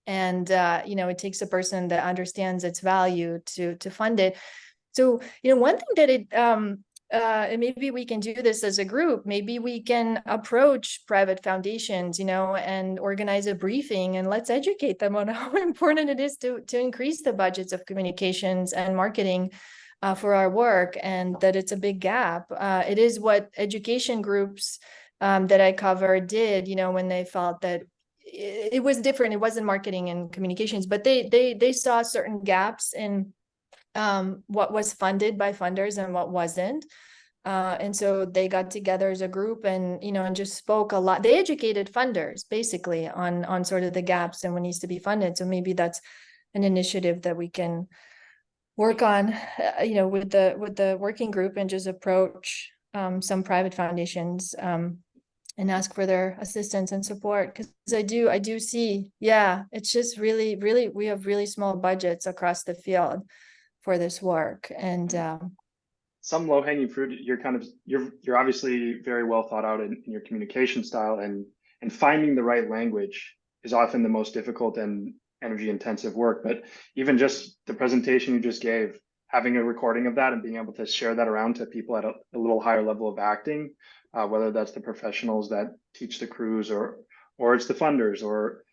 And it takes a person that understands its value to fund it. So one thing that and maybe we can do this as a group, maybe we can approach private foundations, and organize a briefing, and let's educate them on how important it is to increase the budgets of communications and marketing for our work, and that it's a big gap. It is what education groups that I cover did, when they felt that it was different. It wasn't marketing and communications, but they saw certain gaps in what was funded by funders and what wasn't. And so they got together as a group and, and just spoke a lot. They educated funders basically on sort of the gaps and what needs to be funded. So maybe that's an initiative that we can work on, with the working group, and just approach some private foundations and ask for their assistance and support. Because I do see, it's just really, really, we have really small budgets across the field for this work. And some low-hanging fruit, you're obviously very well thought out in your communication style, and finding the right language is often the most difficult and energy intensive work. But even just the presentation you just gave, having a recording of that and being able to share that around to people at a little higher level of acting, whether that's the professionals that teach the crews or it's the funders, or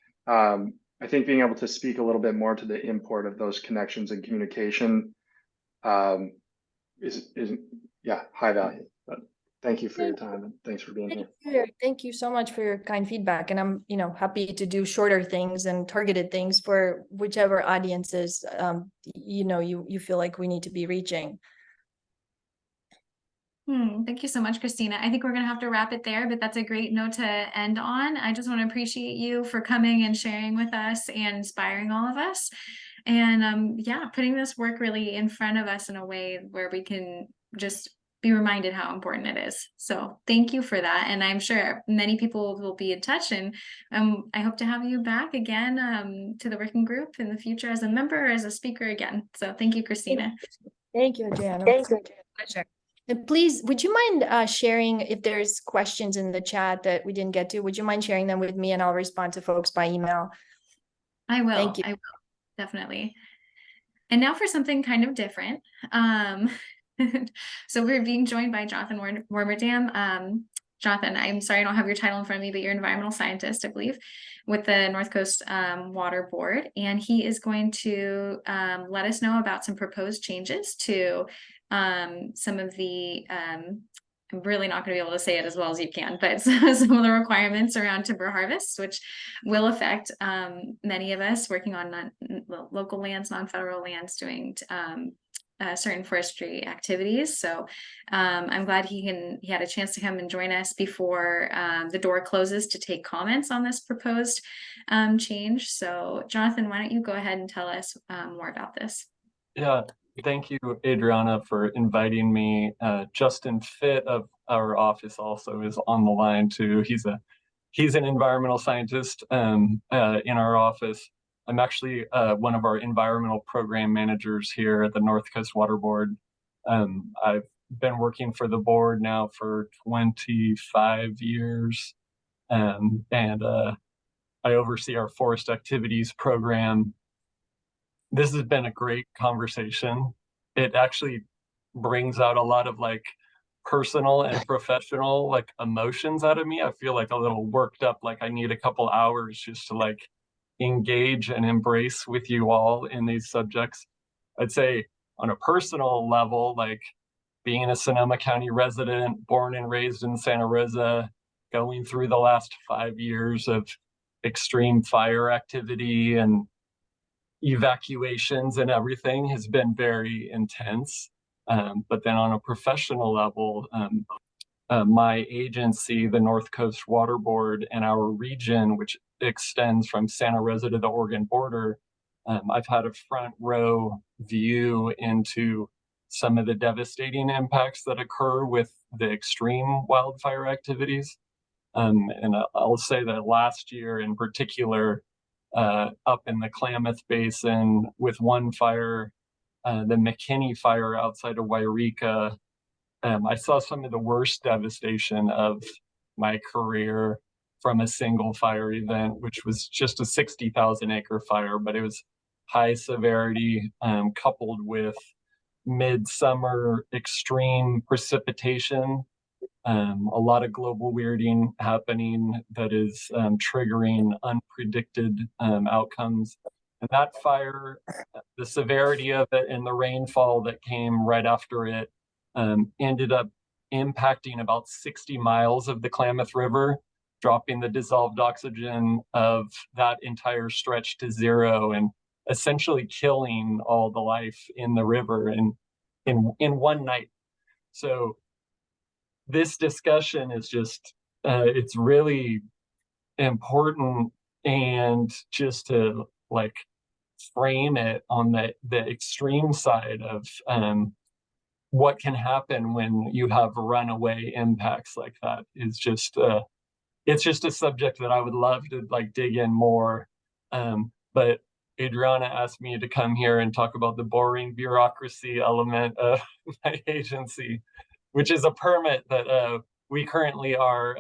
I think being able to speak a little bit more to the import of those connections and communication is high value. But thank you for your time, and thanks for being here. Thank you so much for your kind feedback. And I'm, happy to do shorter things and targeted things for whichever audiences, you feel like we need to be reaching. Thank you so much, Kristina. I think we're going to have to wrap it there, but that's a great note to end on. I just want to appreciate you for coming and sharing with us and inspiring all of us. And yeah, putting this work really in front of us in a way where we can just be reminded how important it is. So thank you for that. And I'm sure many people will be in touch, and I hope to have you back again to the working group in the future as a member or as a speaker again. So thank you, Kristina. Thank you, Adriana. Pleasure. And please, would you mind sharing if there's questions in the chat that we didn't get to? Would you mind sharing them with me, and I'll respond to folks by email? I will. Thank you. I will, definitely. And now for something kind of different. So we're being joined by Jonathan Warmerdam. Jonathan, I'm sorry I don't have your title in front of me, but you're an environmental scientist, I believe, with the North Coast Water Board. And he is going to let us know about some proposed changes to some of the, I'm really not going to be able to say it as well as you can, but some of the requirements around timber harvest, which will affect many of us working on local lands, non-federal lands, doing certain forestry activities. So I'm glad he had a chance to come and join us before the door closes to take comments on this proposed change. So Jonathan, why don't you go ahead and tell us more about this? Yeah, thank you, Adriana, for inviting me. Justin Fitt of our office also is on the line too. He's an environmental scientist in our office. I'm actually one of our environmental program managers here at the North Coast Water Board. I've been working for the board now for 25 years, and I oversee our forest activities program. This has been a great conversation. It actually brings out a lot of like personal and professional like emotions out of me. I feel like a little worked up, like I need a couple hours just to like engage and embrace with you all in these subjects. I'd say on a personal level, like being a Sonoma County resident, born and raised in Santa Rosa, going through the last 5 years of extreme fire activity and evacuations and everything has been very intense. But then on a professional level, my agency, the North Coast Water Board, and our region, which extends from Santa Rosa to the Oregon border, I've had a front row view into some of the devastating impacts that occur with the extreme wildfire activities. And I'll say that last year in particular, up in the Klamath Basin with one fire, the McKinney fire outside of Wairika, I saw some of the worst devastation of my career from a single fire event, which was just a 60,000 acre fire, but it was high severity, coupled with midsummer extreme precipitation, a lot of global weirding happening that is triggering unpredicted outcomes. And that fire, the severity of it and the rainfall that came right after it ended up impacting about 60 miles of the Klamath River, dropping the dissolved oxygen of that entire stretch to zero and essentially killing all the life in the river in one night. So this discussion is just, it's really important, and just to like frame it on the extreme side of what can happen when you have runaway impacts like that is just, it's just a subject that I would love to like dig in more. But Adriana asked me to come here and talk about the boring bureaucracy element of my agency, which is a permit that we currently are,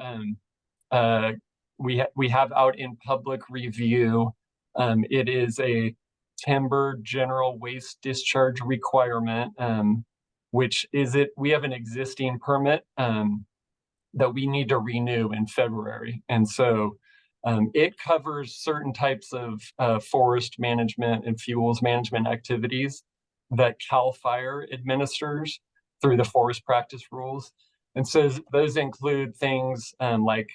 we have out in public review. It is a timber general waste discharge requirement, which is we have an existing permit that we need to renew in February. And so it covers certain types of forest management and fuels management activities that CAL FIRE administers through the forest practice rules. And so those include things like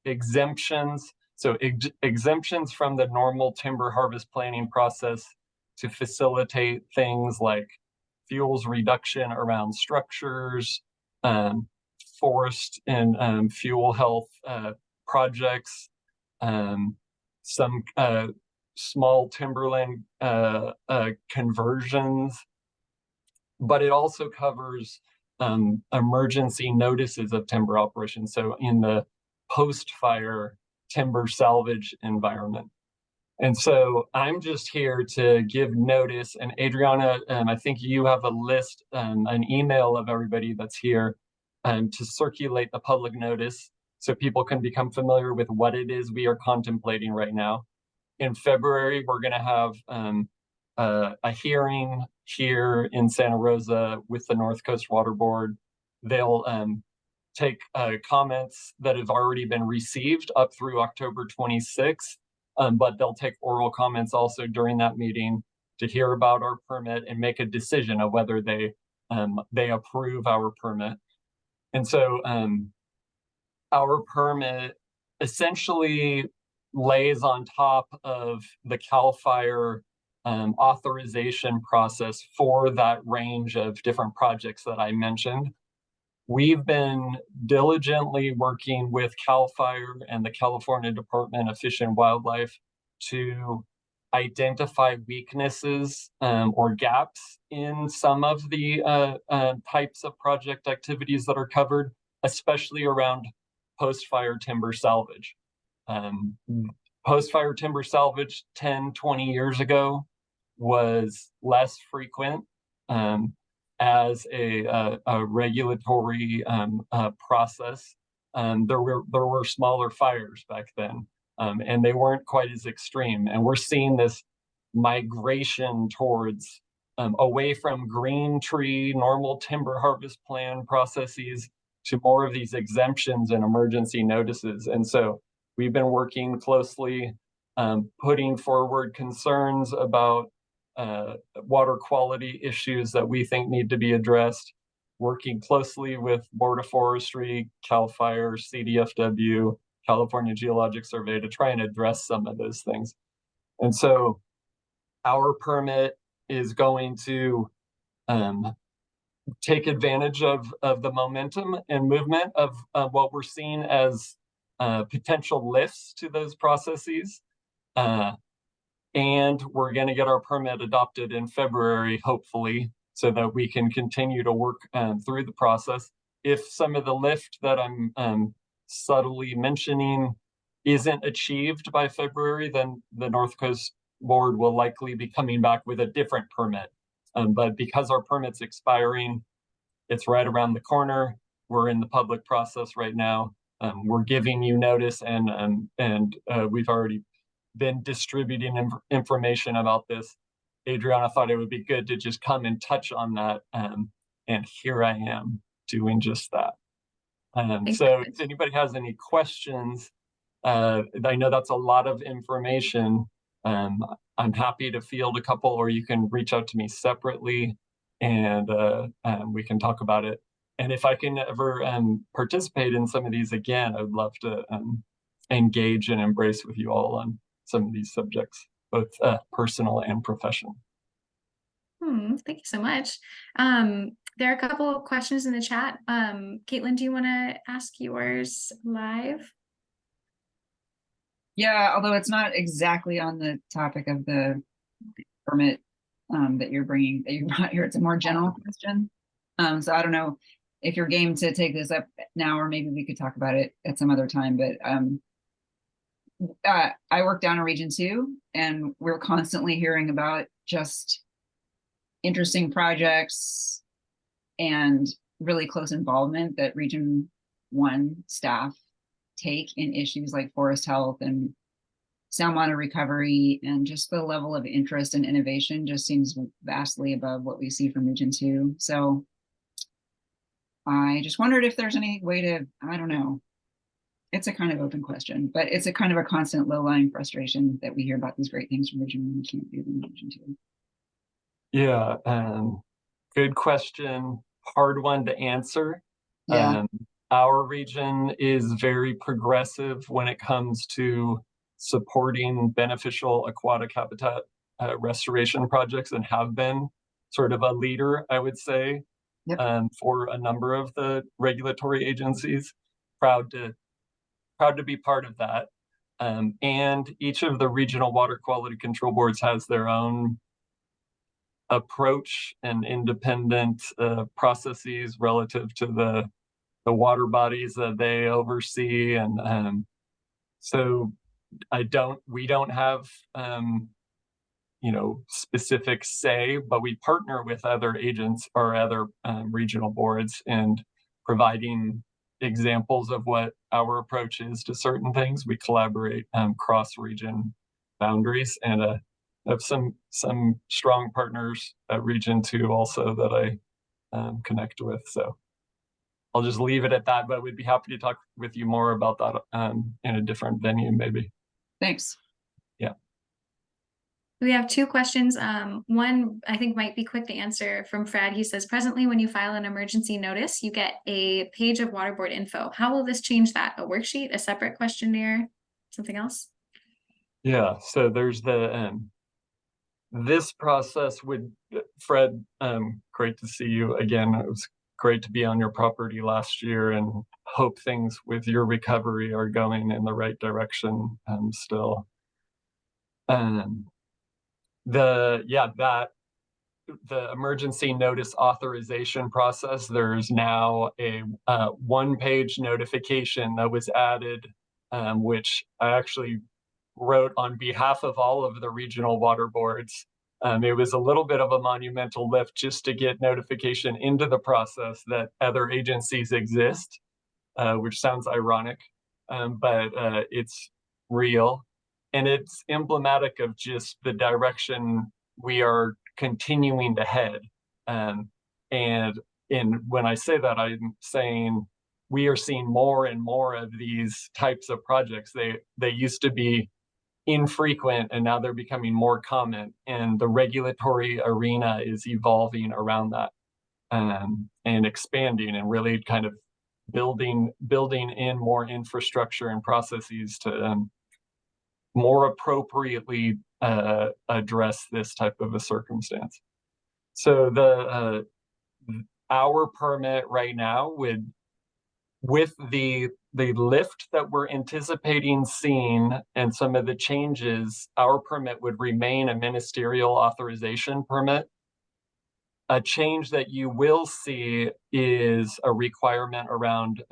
exemptions. So exemptions from the normal timber harvest planning process to facilitate things like fuels reduction around structures, forest and fuel health projects, some small timberland conversions, but it also covers emergency notices of timber operations. So in the post-fire timber salvage environment. And so I'm just here to give notice. And Adriana, I think you have a list, an email of everybody that's here to circulate the public notice so people can become familiar with what it is we are contemplating right now. In February, we're going to have a hearing here in Santa Rosa with the North Coast Water Board. They'll take comments that have already been received up through October 26th, but they'll take oral comments also during that meeting to hear about our permit and make a decision of whether they approve our permit. And so our permit essentially lays on top of the CAL FIRE authorization process for that range of different projects that I mentioned. We've been diligently working with CAL FIRE and the California Department of Fish and Wildlife to identify weaknesses or gaps in some of the types of project activities that are covered, especially around post-fire timber salvage. Post-fire timber salvage 10, 20 years ago was less frequent as a regulatory process. There were smaller fires back then, and they weren't quite as extreme. And we're seeing this migration towards away from green tree, normal timber harvest plan processes to more of these exemptions and emergency notices. And so we've been working closely, putting forward concerns about water quality issues that we think need to be addressed, working closely with Board of Forestry, CAL FIRE, CDFW, California Geologic Survey to try and address some of those things. And so our permit is going to take advantage of the momentum and movement of what we're seeing as potential lifts to those processes. And we're going to get our permit adopted in February, hopefully, so that we can continue to work through the process. If some of the lift that I'm subtly mentioning isn't achieved by February, then the North Coast Board will likely be coming back with a different permit. But because our permit's expiring, it's right around the corner. We're in the public process right now. We're giving you notice, and we've already been distributing information about this. Adriana thought it would be good to just come and touch on that, and here I am doing just that. So if anybody has any questions, I know that's a lot of information. I'm happy to field a couple, or you can reach out to me separately, and we can talk about it. And if I can ever participate in some of these again, I would love to engage and embrace with you all on some of these subjects, both personal and professional. Thank you so much. There are a couple of questions in the chat. Caitlin, do you want to ask yours live? Yeah, although it's not exactly on the topic of the permit that you brought here. It's a more general question. So I don't know if you're game to take this up now, or maybe we could talk about it at some other time. But I work down in Region 2, and we're constantly hearing about just interesting projects and really close involvement that Region 1 staff take in issues like forest health and sound water recovery, and just the level of interest and innovation just seems vastly above what we see from Region 2. So I just wondered if there's any way to, I don't know, it's a kind of open question, but it's a kind of a constant low-lying frustration that we hear about these great things from Region 1 and can't do them in Region 2. Yeah, good question. Hard one to answer. Yeah. Our region is very progressive when it comes to supporting beneficial aquatic habitat restoration projects, and have been sort of a leader, I would say. for a number of the regulatory agencies. Proud to be part of that. And each of the regional water quality control boards has their own approach and independent processes relative to the water bodies that they oversee. And so we don't have specific say, but we partner with other agents or other regional boards and providing examples of what our approach is to certain things. We collaborate cross region boundaries, and have some strong partners at Region 2 also that I connect with. So I'll just leave it at that, but we'd be happy to talk with you more about that in a different venue, maybe. Thanks. Yeah. We have two questions. One I think might be quick to answer from Fred. He says, presently, when you file an emergency notice, you get a page of water board info. How will this change that? A worksheet, a separate questionnaire, something else? Yeah, so there's this process would, Fred, great to see you again. It was great to be on your property last year, and hope things with your recovery are going in the right direction still. The emergency notice authorization process, there's now a one-page notification that was added, which I actually wrote on behalf of all of the regional water boards. It was a little bit of a monumental lift just to get notification into the process that other agencies exist, which sounds ironic, but it's real. And it's emblematic of just the direction we are continuing to head. And when I say that, I'm saying we are seeing more and more of these types of projects. They used to be infrequent, and now they're becoming more common. And the regulatory arena is evolving around that, and expanding, and really kind of building in more infrastructure and processes to more appropriately address this type of a circumstance. So our permit right now with the lift that we're anticipating seeing and some of the changes, our permit would remain a ministerial authorization permit. A change that you will see is a requirement around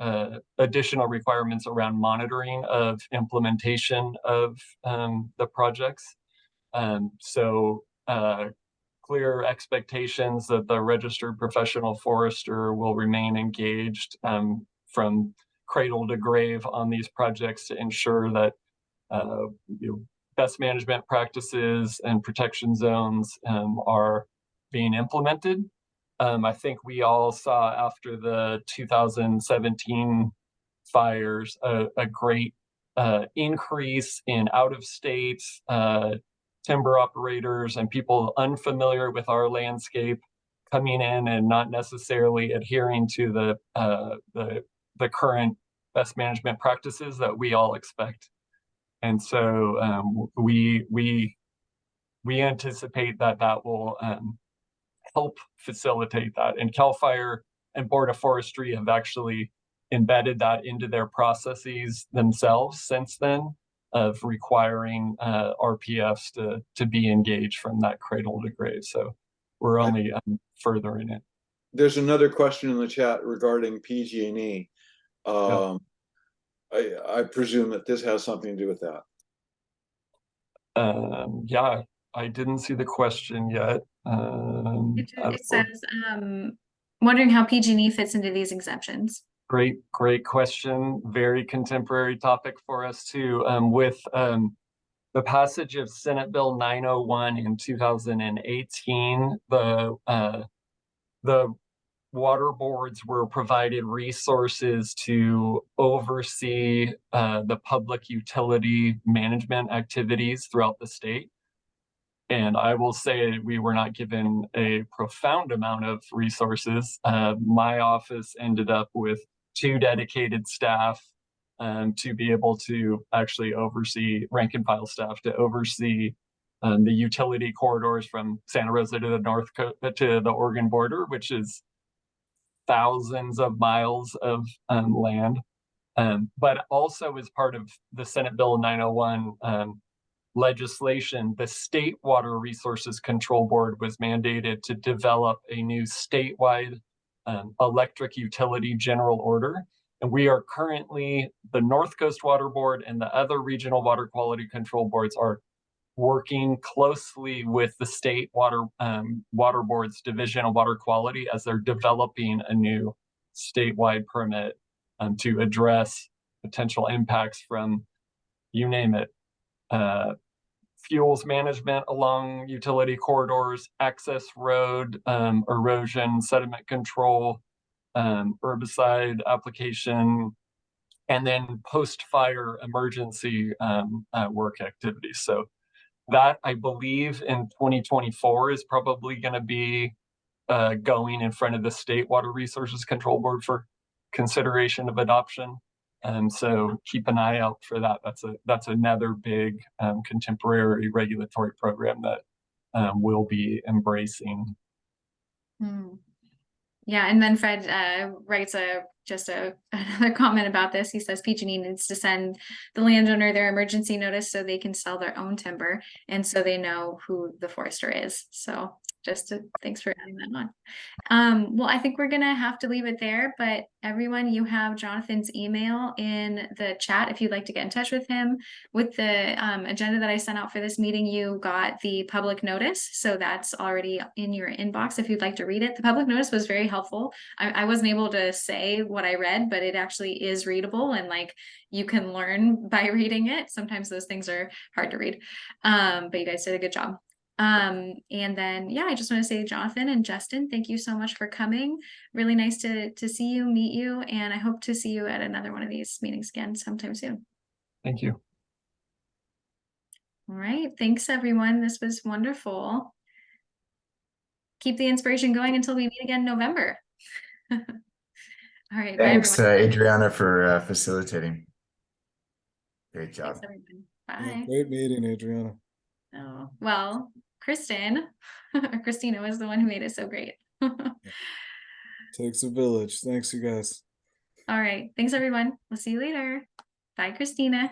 additional requirements around monitoring of implementation of the projects. So clear expectations that the registered professional forester will remain engaged from cradle to grave on these projects to ensure that best management practices and protection zones are being implemented. I think we all saw after the 2017 fires a great increase in out-of-state timber operators and people unfamiliar with our landscape coming in and not necessarily adhering to the current best management practices that we all expect. And so we anticipate that will help facilitate that. And CAL FIRE and Board of Forestry have actually embedded that into their processes themselves since then, of requiring RPFs to be engaged from that cradle to grave. So we're only furthering it. There's another question in the chat regarding PG&E. I presume that this has something to do with that. Yeah, I didn't see the question yet. It says, wondering how PG&E fits into these exemptions. Great question. Very contemporary topic for us too. With the passage of Senate Bill 901 in 2018, the water boards were provided resources to oversee the public utility management activities throughout the state. And I will say we were not given a profound amount of resources. My office ended up with 2 dedicated staff to be able to actually oversee, rank and file staff to oversee the utility corridors from Santa Rosa to the to the Oregon border, which is thousands of miles of land, but also as part of the Senate Bill 901 legislation, the State Water Resources Control Board was mandated to develop a new statewide electric utility general order. And we are currently, the North Coast Water Board and the other regional water quality control boards are working closely with the state water board's Division of Water Quality as they're developing a new statewide permit to address potential impacts from, you name it, fuels management along utility corridors, access road erosion, sediment control, herbicide application, and then post-fire emergency work activities. So that, I believe, in 2024 is probably going to be going in front of the State Water Resources Control Board for consideration of adoption. So keep an eye out for that. That's another big contemporary regulatory program that we'll be embracing. Yeah, and then Fred writes another comment about this. He says PG&E needs to send the landowner their emergency notice so they can sell their own timber, and so they know who the forester is. So thanks for adding that on. Well, I think we're gonna have to leave it there, but everyone, you have Jonathan's email in the chat if you'd like to get in touch with him. With the agenda that I sent out for this meeting, you got the public notice, so that's already in your inbox if you'd like to read it. The public notice was very helpful. I wasn't able to say what I read, but it actually is readable, and like you can learn by reading it. Sometimes those things are hard to read, but you guys did a good job. And then, yeah, I just want to say, Jonathan and Justin, thank you so much for coming. Really nice to see you, meet you, and I hope to see you at another one of these meetings again sometime soon. Thank you. All right, thanks everyone. This was wonderful. Keep the inspiration going until we meet again in November. All right. Thanks, Adriana, for facilitating. Great job. Thanks, everyone. Bye. Yeah, great meeting, Adriana. Oh, well, Kristina was the one who made it so great. Takes a village. Thanks, you guys. All right. Thanks, everyone. We'll see you later. Bye, Kristina.